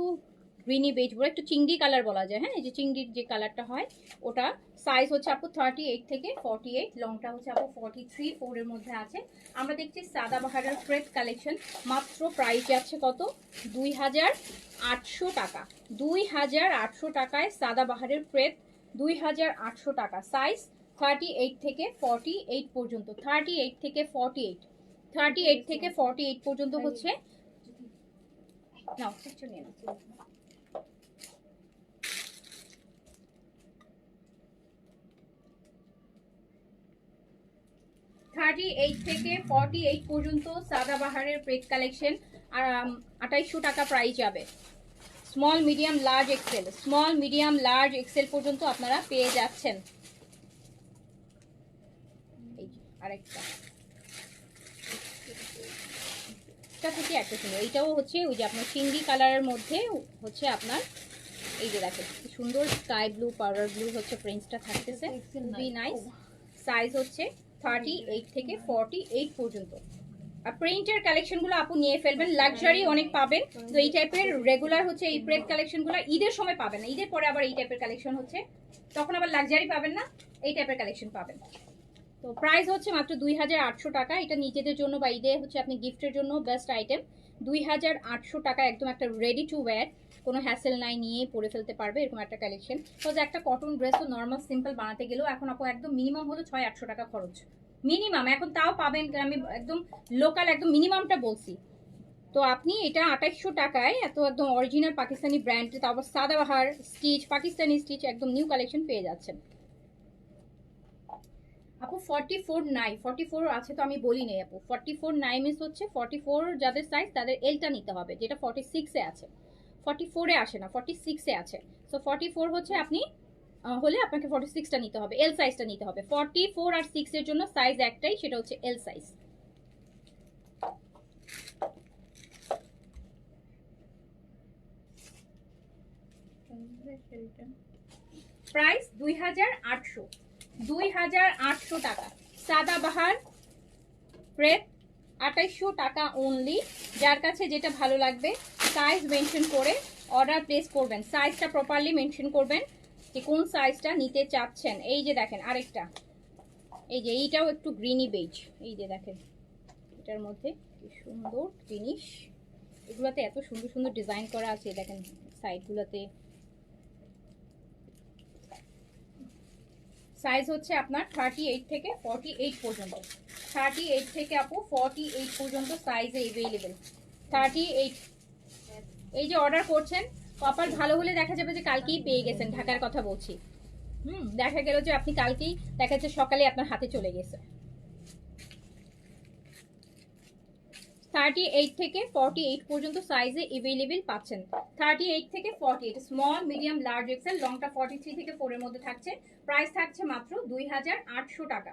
গ্রিনি বেজ বলে, একটু চিংড়ি কালার বলা যায়। হ্যাঁ, এই যে চিংড়ির যে কালারটা হয় ওটা। সাইজ হচ্ছে আপু 38 থেকে 48, লংটা হচ্ছে আপু 43-4 এর মধ্যে আছে। আমরা দেখছি সাদাবাহারের ক্রেপ কালেকশন, মাত্র প্রাইস যাচ্ছে কত? 2800 টাকা, 2800 টাকায় সাদাবাহারের ক্রেপ, 2800 টাকা। সাইজ 38 থেকে 48 পর্যন্ত, 38 থেকে 48, 38 থেকে 48 পর্যন্ত হচ্ছে। নাও কিছু নিয়ে নাও। 38 থেকে 48 পর্যন্ত সাদাবাহারের প্রেট কালেকশন, আর 2800 টাকা প্রাইস যাবে। Small medium large XL, small medium large Excel পর্যন্ত আপনারা পেয়ে যাচ্ছেন। এই যে আরেকটা, এটা থেকে একটা সুন্দর, এইটাও হচ্ছে ওই যে আপনার চিংড়ি কালারের মধ্যে হচ্ছে আপনার এই যে দেখেন কি সুন্দর স্কাই ব্লু পাউডার ব্লু হচ্ছে প্রিন্টটা থাকতেছে, খুবই নাইস। সাইজ হচ্ছে 38 থেকে 48 পর্যন্ত। আর প্রিন্টের কালেকশনগুলো আপু নিয়ে ফেলবেন, লাক্সারি অনেক পাবেন। তো এই টাইপের রেগুলার হচ্ছে এই প্রেপ কালেকশনগুলো ঈদের সময় পাবেন না, ঈদের পরে আবার এই টাইপের কালেকশন হচ্ছে, তখন আবার লাক্সারি পাবেন না, এই টাইপের কালেকশন পাবেন। তো প্রাইস হচ্ছে মাত্র 2800 টাকা। এটা নিজেদের জন্য বা ঈদে হচ্ছে আপনি গিফটের জন্য বেস্ট আইটেম। 2800 টাকা, একদম একটা রেডি টু ওয়্যার, কোনো হ্যাসেল নাই, নিয়ে পরে ফেলতে পারবে এরকম একটা কালেকশন। বিকজ একটা কটন ড্রেস তো নর্মাল সিম্পল বানাতে গেলেও এখন আপু একদম মিনিমাম হলো 600-800 টাকা খরচ, মিনিমাম। এখন তাও পাবেন, আমি একদম লোকাল একদম মিনিমামটা বলছি। তো আপনি এটা 2800 টাকায় এত একদম অরিজিনাল পাকিস্তানি ব্র্যান্ড, তারপর সাদাবাহার স্টিচ, পাকিস্তানি স্টিচ, একদম নিউ কালেকশন পেয়ে যাচ্ছেন। আপু 44 নাই, 44 আছে তো আমি বলি নেই আপু। 44 নাই মিস হচ্ছে 44 যাদের সাইজ তাদের এলটা নিতে হবে, যেটা 46 এ আছে, 44 এ আসে না, 46 এ আছে। সো 44 হচ্ছে আপনি হলে আপনাকে 46টা নিতে হবে, এল সাইজটা নিতে হবে। 44 আর 6 এর জন্য সাইজ একটাই, সেটা হচ্ছে এল সাইজ। প্রাইস 2800 টাকা। সাদাবাহার ক্রেপ 2800 টাকা অনলি। যার কাছে যেটা ভালো লাগবে সাইজ মেনশন করে অর্ডার প্লেস করবেন, সাইজটা প্রপারলি মেনশন করবেন যে কোন সাইজটা নিতে চাচ্ছেন। এই যে দেখেন আরেকটা, এই যে এইটাও একটু গ্রিনি বেজ, এই যে দেখেন এটার মধ্যে কি সুন্দর জিনিস, এগুলোতে এত সুন্দর সুন্দর ডিজাইন করা আছে, দেখেন সাইডগুলোতে। সাইজ হচ্ছে আপনার 38 থেকে 48 পর্যন্ত, 38 থেকে আপু 48 পর্যন্ত সাইজে এভেলেবেল। 38 এই যে অর্ডার করছেন, কপাল ভালো হলে দেখা যাবে যে কালকেই পেয়ে গেছেন, ঢাকার কথা বলছি। দেখা গেল যে আপনি কালকেই দেখা যাচ্ছে সকালে আপনার হাতে চলে গেছে। 38 থেকে 48 পর্যন্ত সাইজে এভেলেবেল পাচ্ছেন। 38 থেকে 48, স্মল মিডিয়াম লার্জ এক্সেল, লংটা 43 থেকে 4 এর মধ্যে থাকছে। প্রাইস থাকছে মাত্র 2800 টাকা।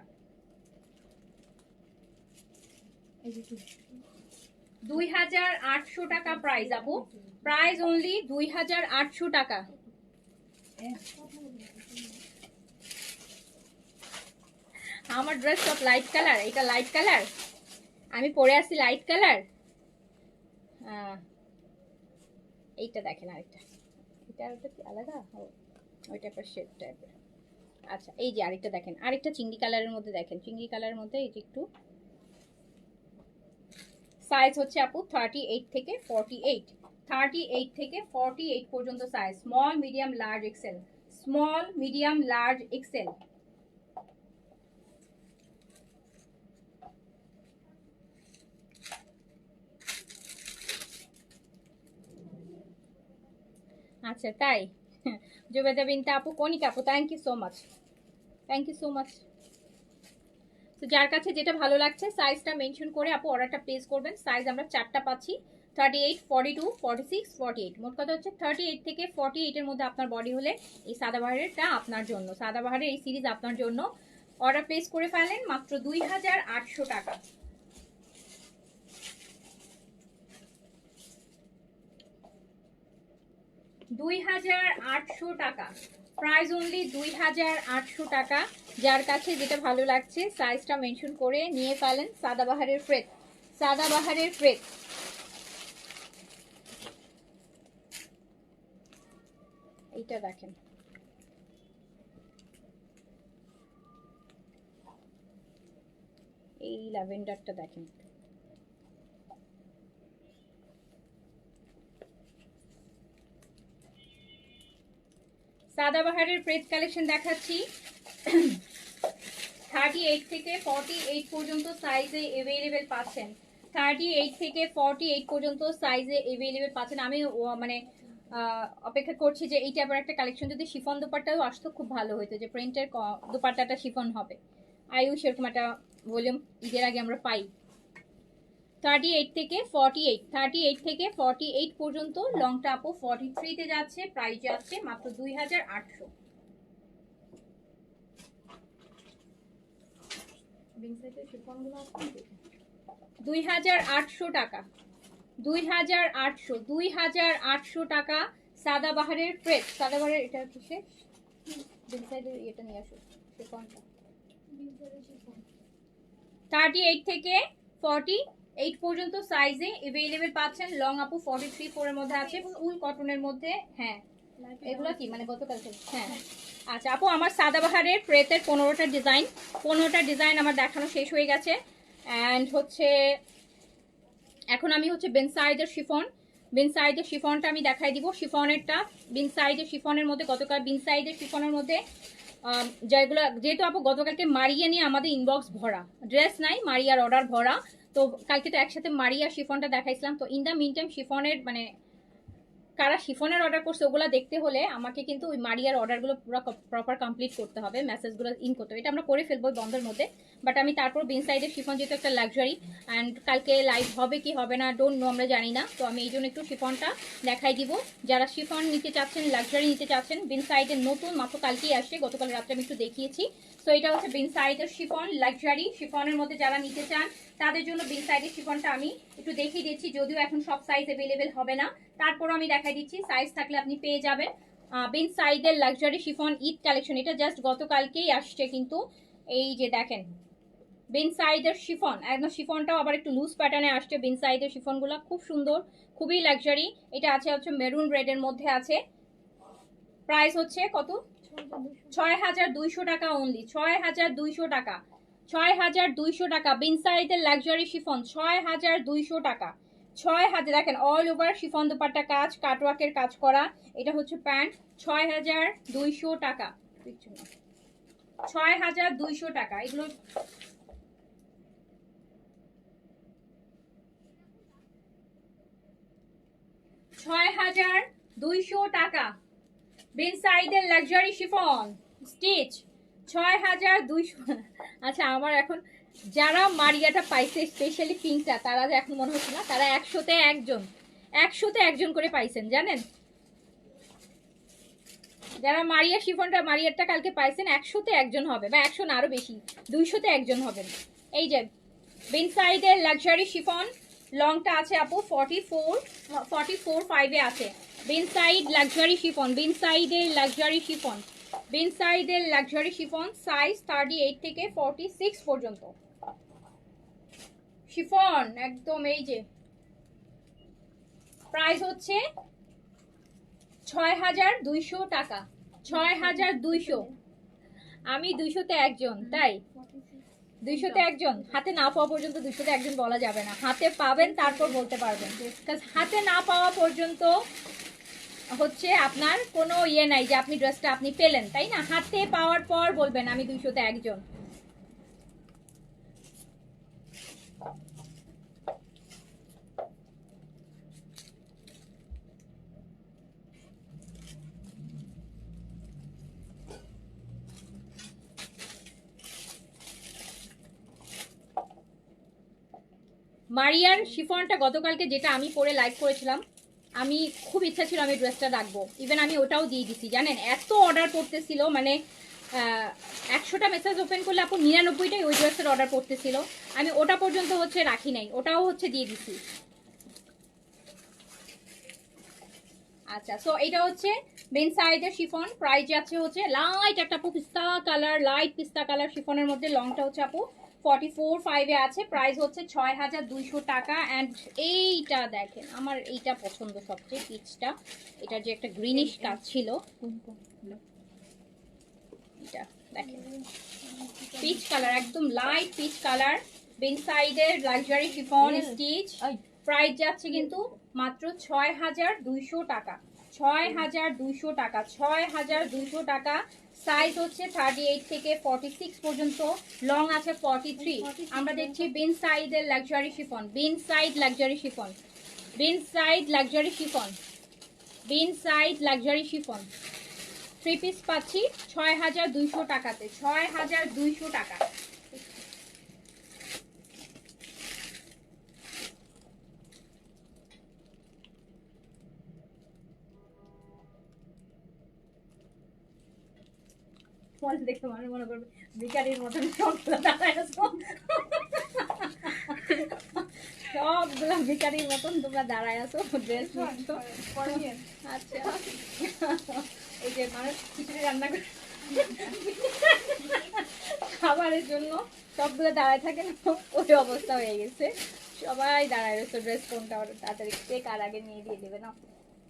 2800 টাকা প্রাইস আপু, প্রাইস অনলি 2800 টাকা। আমার ড্রেস সব লাইট কালার, এটা লাইট কালার, আমি পরে আসছি লাইট কালার। এইটা দেখেন আরেকটা, এটা কি আলাদা, ওই টাইপের শেড টাইপের। আচ্ছা এই যে আরেকটা দেখেন, আরেকটা চিংড়ি কালারের মধ্যে, দেখেন চিংড়ি কালারের মধ্যে এই যে একটু। সাইজ হচ্ছে আপু 38 থেকে 48, 38 থেকে 48 পর্যন্ত size, small medium large XL, small medium large XL. আচ্ছা তাই, জুবেদা বিনতে আপু, কনিকা আপু, thank you so much, thank you so much. তো যার কাছে যেটা ভালো লাগছে সাইজটা মেনশন করে আপু অর্ডারটা প্লেস করবেন। সাইজ আমরা 4টা পাচ্ছি, 38, 42, 46, 48। মোট কথা হচ্ছে 38 থেকে 48 এর মধ্যে আপনার বডি হলে এই সাদাবাহারেরটা আপনার জন্য, সাদাবাহারের এই সিরিজ আপনার জন্য। অর্ডার প্লেস করে ফেলেন মাত্র 2800 টাকা। টাকা প্রাইস অনলি 2800 টাকা। যার কাছে যেটা ভালো লাগছে সাইজটা মেনশন করে নিয়ে ফেলেন। সাদাবাহারের ফ্রেক, সাদাবাহারের ফ্রেক। এইটা দেখেন, এই ল্যাভেন্ডারটা দেখেন, সাদাবাহারের প্রেস কালেকশন দেখাচ্ছি। 38 থেকে 48 পর্যন্ত সাইজে এভেলেবেল পাচ্ছেন, 38 থেকে 48 পর্যন্ত সাইজে এভেলেবেল পাচ্ছেন। আমি মানে অপেক্ষা করছি যে এইটা আবার একটা কালেকশন যদি শিফন দোপাট্টাও আসতো খুব ভালো হতো, যে প্রিন্টের দোপাট্টাটা শিফন হবে। আয়ু সেরকম একটা ভলিউম ঈদের আগে আমরা পাই। 38 থেকে 48, 38 থেকে 48 পর্যন্ত লংটা আপু 43 তে যাচ্ছে, প্রাইস যাচ্ছে মাত্র 2800। 2800 টাকা, 2800 টাকা। সাদাবাহারের ক্রেপ, সাদাবাহারের এটা কিসে এটা নিয়ে আসো শিফনটা। 38 থেকে 48 পর্যন্ত সাইজে अवेलेबल পাচ্ছেন। লং আপু 43 এর মধ্যে আছে, ফুল কটনের মধ্যে। হ্যাঁ এগুলো কি মানে গতকাল থেকে? হ্যাঁ আচ্ছা আপু, আমার সাদাবাহারের ক্রেপের 15টা ডিজাইন আমার দেখানো শেষ হয়ে গেছে। অ্যান্ড হচ্ছে এখন আমি হচ্ছে বেন সাইজের শিফনটা আমি দেখাই দিব। শিফনেরটা বিন সাইজের শিফনের মধ্যে, গতকাল বিন সাইজের শিফনের মধ্যে যেগুলো, যেহেতু আপু গতকালকে মারিয়া নিয়ে আমাদের ইনবক্স ভরা, ড্রেস নাই মারিয়ার অর্ডার ভরা, তো কালকে তো একসাথে মারিয়া শিফনটা দেখাইছিলাম। তো ইন দ্য মিন টাইম শিফনের মানে কারা শিফনের অর্ডার করছে ওগুলো দেখতে হলে আমাকে কিন্তু ওই মারিয়ার অর্ডারগুলো পুরো প্রপার কমপ্লিট করতে হবে, মেসেজগুলো ইন করতে হবে। এটা আমরা করে ফেলবো বন্ধের মধ্যে, বাট আমি তারপর বিন সাইডের শিফন যেহেতু একটা লাক্সারি, অ্যান্ড কালকে লাইভ হবে কি হবে না ডোন্ট নো, আমরা জানি না। তো আমি এই জন্য একটু শিফনটা দেখাই দিব। যারা শিফন নিতে চাচ্ছেন, লাক্সারি নিতে চাচ্ছেন, বিন সাইডের নতুন মাত্র কালকেই আসছে, গতকাল রাত্রে আমি একটু দেখিয়েছি। তো এটা হচ্ছে বিন সাইডের শিফন লাক্সারি, শিফনের মধ্যে যারা নিতে চান তাদের জন্য বিন সাইডের শিফনটা আমি একটু দেখিয়ে দিচ্ছি, যদিও এখন সব সাইজ অ্যাভেলেবেল হবে না, তারপরও আমি দেখাই দিচ্ছি, সাইজ থাকলে আপনি পেয়ে যাবেন। বিন সাইডের লাক্সারি শিফন ঈদ কালেকশন, এটা জাস্ট গতকালকেই আসছে কিন্তু। এই যে দেখেন বিন সাইডের শিফন, একদম শিফনটাও আবার একটু লুজ প্যাটার্নে আসছে। বিন সাইডের শিফনগুলো খুব সুন্দর, খুবই লাক্সারি। এটা আছে হচ্ছে মেরুন রেডের মধ্যে আছে। প্রাইস হচ্ছে কত? 6200 টাকা অনলি, 6200 টাকা, 6200 টাকা। বিন সাইডের লাক্সারি শিফন 6200 টাকা, 6000। দেখেন অল ওভার শিফন দুপাট্টা কাজ, কাটওয়ার্কের কাজ করা। এটা হচ্ছে প্যান্ট, 6200 টাকা, 6200 টাকা। এগুলো টাকা। বিন সাইডের লাক্সারি শিফন স্টিচ 6200। আচ্ছা আমার এখন যারা মারিয়াটা পাইছে, স্পেশালি পিঙ্কটা, তারা এখন মনে হচ্ছে না তারা 100তে একজন করে পাইছেন, জানেন? যারা মারিয়া শিফনটা মারিয়ারটা কালকে পাইছেন 100তে একজন হবে, বা 100 না আরো বেশি, 200তে একজন হবেন। এই যে বিন সাইডের লাক্সারি শিফন, লংটা আছে আপু 44.5 এ আছে। বিন সাইড লাক্সারি শিফন, বিন সাইডের লাক্সারি শিফন, বিন সাইডের লাক্সারি শিফন, সাইজ 38 থেকে 46 পর্যন্ত শিফন একদম। এই যে প্রাইস হচ্ছে 6200 টাকা, 6200। আমি 200তে একজন, তাই 200তে একজন। হাতে না পাওয়া পর্যন্ত 200তে একজন বলা যাবে না, হাতে পাবেন তারপর বলতে পারবেন। হাতে না পাওয়া পর্যন্ত হচ্ছে আপনার কোনো ইয়ে নাই যে আপনি ড্রেসটা আপনি পেলেন, তাই না? হাতে পাওয়ার পর বলবেন আমি 200তে একজন। মারিয়ার শিফনটা গতকালকে যেটা আমি পরে লাইভ করেছিলাম, আমি খুব ইচ্ছা ছিল আমি ড্রেসটা রাখবো, ইভেন আমি ওটাও দিয়ে দিছি, জানেন? এত অর্ডার করতেছিল, মানে 100টা মেসেজ ওপেন করলে আপু 99টাই ওই ড্রেসের অর্ডার করতেছিল। আমি ওটা পর্যন্ত হচ্ছে রাখি নাই, ওটাও হচ্ছে দিয়ে দিছি। আচ্ছা সো এটা হচ্ছে মেন সাইডের শিফন, প্রাইস যাচ্ছে হচ্ছে লাইট একটা আপু পিস্তা কালার, লাইট পিস্তা কালার শিফনের মধ্যে, লংটা হচ্ছে আপু 44.5 এ আছে। প্রাইস হচ্ছে 6200 টাকা। অ্যান্ড এইটা দেখেন, আমার এইটা পছন্দ সবচেয়ে, পিচটা, এটা যে একটা গ্রিনিশ কাজ ছিল, এটা দেখেন পিচ কালার, একদম লাইট পিচ কালার। বিন সাইডের লাক্সারি শিফন স্টিচ, প্রাইস যাচ্ছে কিন্তু মাত্র 6200 টাকা, 6200 টাকা, 6200 টাকা। সাইজ হচ্ছে 38 থেকে 46 পর্যন্ত, লং আছে 43। আমরা দেখছি বিন সাইডের লাক্সারি শিফন, বিন সাইড লাক্সারি শিফন, বিন সাইড লাক্সারি শিফন, বিন সাইড লাক্সারি শিফন। 3 পিস পাচ্ছি 6200 টাকাতে, 6200 টাকা। মনে দেখে মনে করবে ভিখারির মতন সবগুলো দাঁড়ায় আছো, সবগুলো ভিখারির মতন তোমরা দাঁড়ায় আছো, ড্রেস নিচ্ছো। আচ্ছা এই যে মানুষ খিচুড়ি রান্না করে খাবারের জন্য সবগুলো দাঁড়ায় থাকে না, ওই অবস্থা হয়ে গেছে, সবাই দাঁড়ায় রয়েছে। ড্রেস কোনটা তাড়াতাড়ি কে কার আগে নিয়ে দিয়ে দেবে না।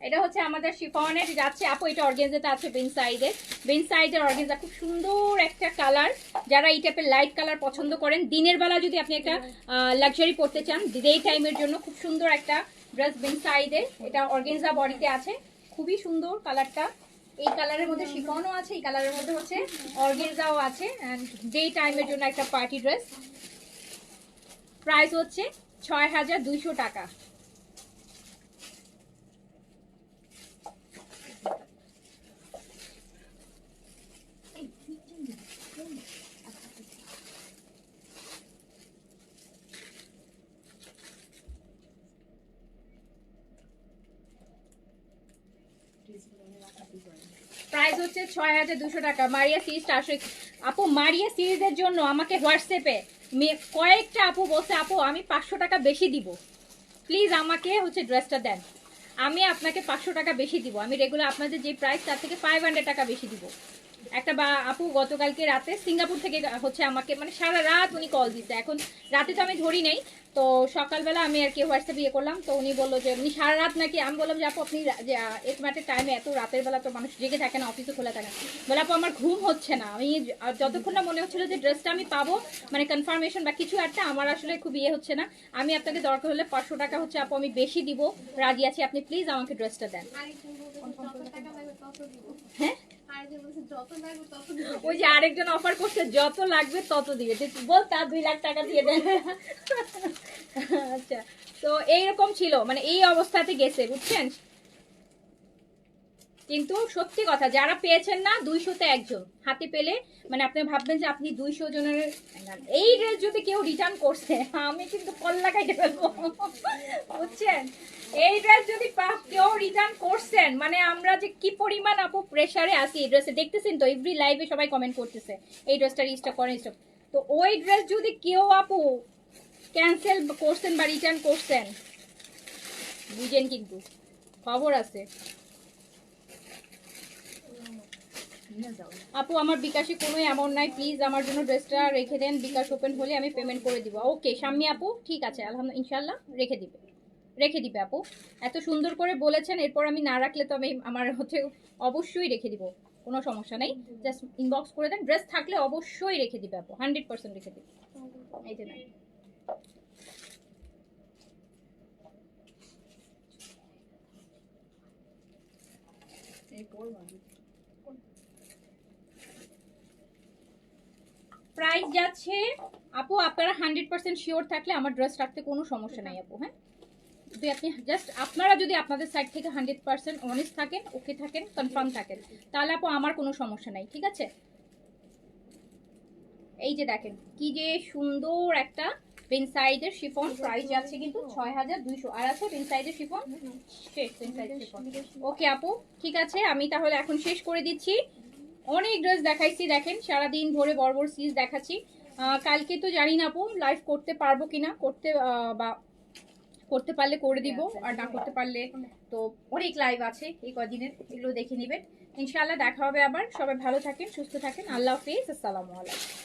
এটা হচ্ছে আমাদের শিফনের যাচ্ছে আপু, এটা অর্গানজাতে আছে বেন সাইডের। বেন সাইডের অর্গানজা খুব সুন্দর একটা কালার, যারা এই টাইপের লাইট কালার পছন্দ করেন, দিনের বেলা যদি আপনি একটা লাক্সারি পরতে চান ডে টাইমের জন্য, খুব সুন্দর একটা ড্রেস বেন সাইডের। এটা অর্গানজা বডিতে আছে, খুবই সুন্দর কালারটা। এই কালারের মধ্যে শিফনও আছে, এই কালারের মধ্যে হচ্ছে অর্গানজাও আছে, এন্ড ডে টাইমের জন্য একটা পার্টি ড্রেস। প্রাইস হচ্ছে ৬,২০০ টাকা। প্রাইস হচ্ছে ৬,২০০ টাকা। মারিয়া সিরিজটা আসলে আপু, মারিয়া সিরিজের জন্য আমাকে হোয়াটসঅ্যাপে কয়েকটা আপু বলছে আপু আমি ৫০০ টাকা বেশি দিব, প্লিজ আমাকে হচ্ছে ড্রেসটা দেন, আমি আপনাকে ৫০০ টাকা বেশি দিব, আমি রেগুলার আপনাদের যে প্রাইস তার থেকে 500 টাকা বেশি দিব। একটা বা আপু গতকালকে রাতে সিঙ্গাপুর থেকে হচ্ছে আমাকে মানে সারা রাত উনি কল দিচ্ছে, এখন রাতে তো আমি ধরি নেই, তো সকালবেলা আমি আর কি হোয়াটসঅ্যাপ ইয়ে করলাম, তো উনি বললো যে উনি সারা রাত নাকি, আমি বললাম যে আপু আপনি যে এসমার্টের টাইমে এত রাতের বেলা তো মানুষ জেগে থাকে না, অফিসে খোলা থাকে না, বলে আপু আমার ঘুম হচ্ছে না, আমি যতক্ষণ না মনে হচ্ছিল যে ড্রেসটা আমি পাবো মানে কনফার্মেশন বা কিছু একটা, আমার আসলে খুব ইয়ে হচ্ছে না, আমি আপনাকে দরকার হলে ৫০০ টাকা হচ্ছে আপু আমি বেশি দিব, রাজি আছি, আপনি প্লিজ আমাকে ড্রেসটা দেন। হ্যাঁ ওই যে আরেকজন অফার করছে যত লাগবে তত দিবে, বল তার 2 লাখ টাকা দিয়ে দেন। আচ্ছা তো এইরকম ছিল, মানে এই অবস্থাতে গেছে বুঝছেন। কিন্তু সত্যি কথা, যারা পেয়েছেন না 200তে একজন হাতে পেলে, মানে আপনি ভাববেন যে আপনি 200 জনের এই ড্রেস যদি কেউ রিটার্ন করছে আমি কিন্তু কল্লা কাইটে ফেলবো, বুঝছেন। এই ড্রেস যদি কেউ রিটার্ন করছেন মানে আমরা যে কি পরিমাণ আপু প্রেসারে আছি এই ড্রেসে, দেখতেছেন তো এভরি লাইভে সবাই কমেন্ট করতেছে এই ড্রেসটা রিস্টক করেন, স্টক। তো ওই ড্রেস যদি কেউ আপু ক্যান্সেল করছেন বা রিটার্ন করছেন বুঝেন কিন্তু খবর আছে। আপু আমার বিকাশে কোনো অ্যামাউন্ট নাই, প্লিজ আমার জন্য ড্রেসটা রেখে দেন, বিকাশ ওপেন হলে আমি পেমেন্ট করে দিব। ওকে শাম্মী আপু ঠিক আছে, আলহামদুলিল্লাহ ইনশাল্লাহ রেখে দিবে আপু, এত সুন্দর করে বলেছেন, এরপর আমি না রাখলে তো আমি আমার হচ্ছে অবশ্যই রেখে দিব, কোনো সমস্যা নেই, জাস্ট ইনবক্স করে দেন, ড্রেস থাকলে অবশ্যই রেখে দিবে আপু, 100% রেখে দিবে। এই যে না প্রাইস যাচ্ছে আপু, আপনারা 100% শিওর থাকলে আমার ড্রেস রাখতে কোনো সমস্যা নাই আপু। হ্যাঁ যদি আপনি জাস্ট আপনারা যদি আপনাদের সাইড থেকে 100% অনেস্ট থাকেন, ওকে থাকেন, কনফার্ম থাকেন, তাহলে আপু আমার কোনো সমস্যা নাই, ঠিক আছে। এই যে দেখেন কি যে সুন্দর একটা পেন সাইজের শিফন, প্রাইস যাচ্ছে কিন্তু ৬,২০০, আর আছে পেন সাইজের শিফন শেষ, পেন সাইজের শিফন। ওকে আপু ঠিক আছে, আমি তাহলে এখন শেষ করে দিচ্ছি। অনেক ড্রেস দেখাইছি, দেখেন সারাদিন ধরে বড় বড় সিরিজ দেখাচ্ছি। কালকে তো জানি না আপু লাইভ করতে পারবো কিনা, করতে পারলে করে দিব, আর না করতে পারলে তো অনেক লাইভ আছে এই কদিনের, এগুলো দেখে নেবেন। ইনশাআল্লাহ দেখা হবে আবার, সবাই ভালো থাকেন, সুস্থ থাকেন, আল্লাহ হাফেজ, আসসালামু আলাইকুম।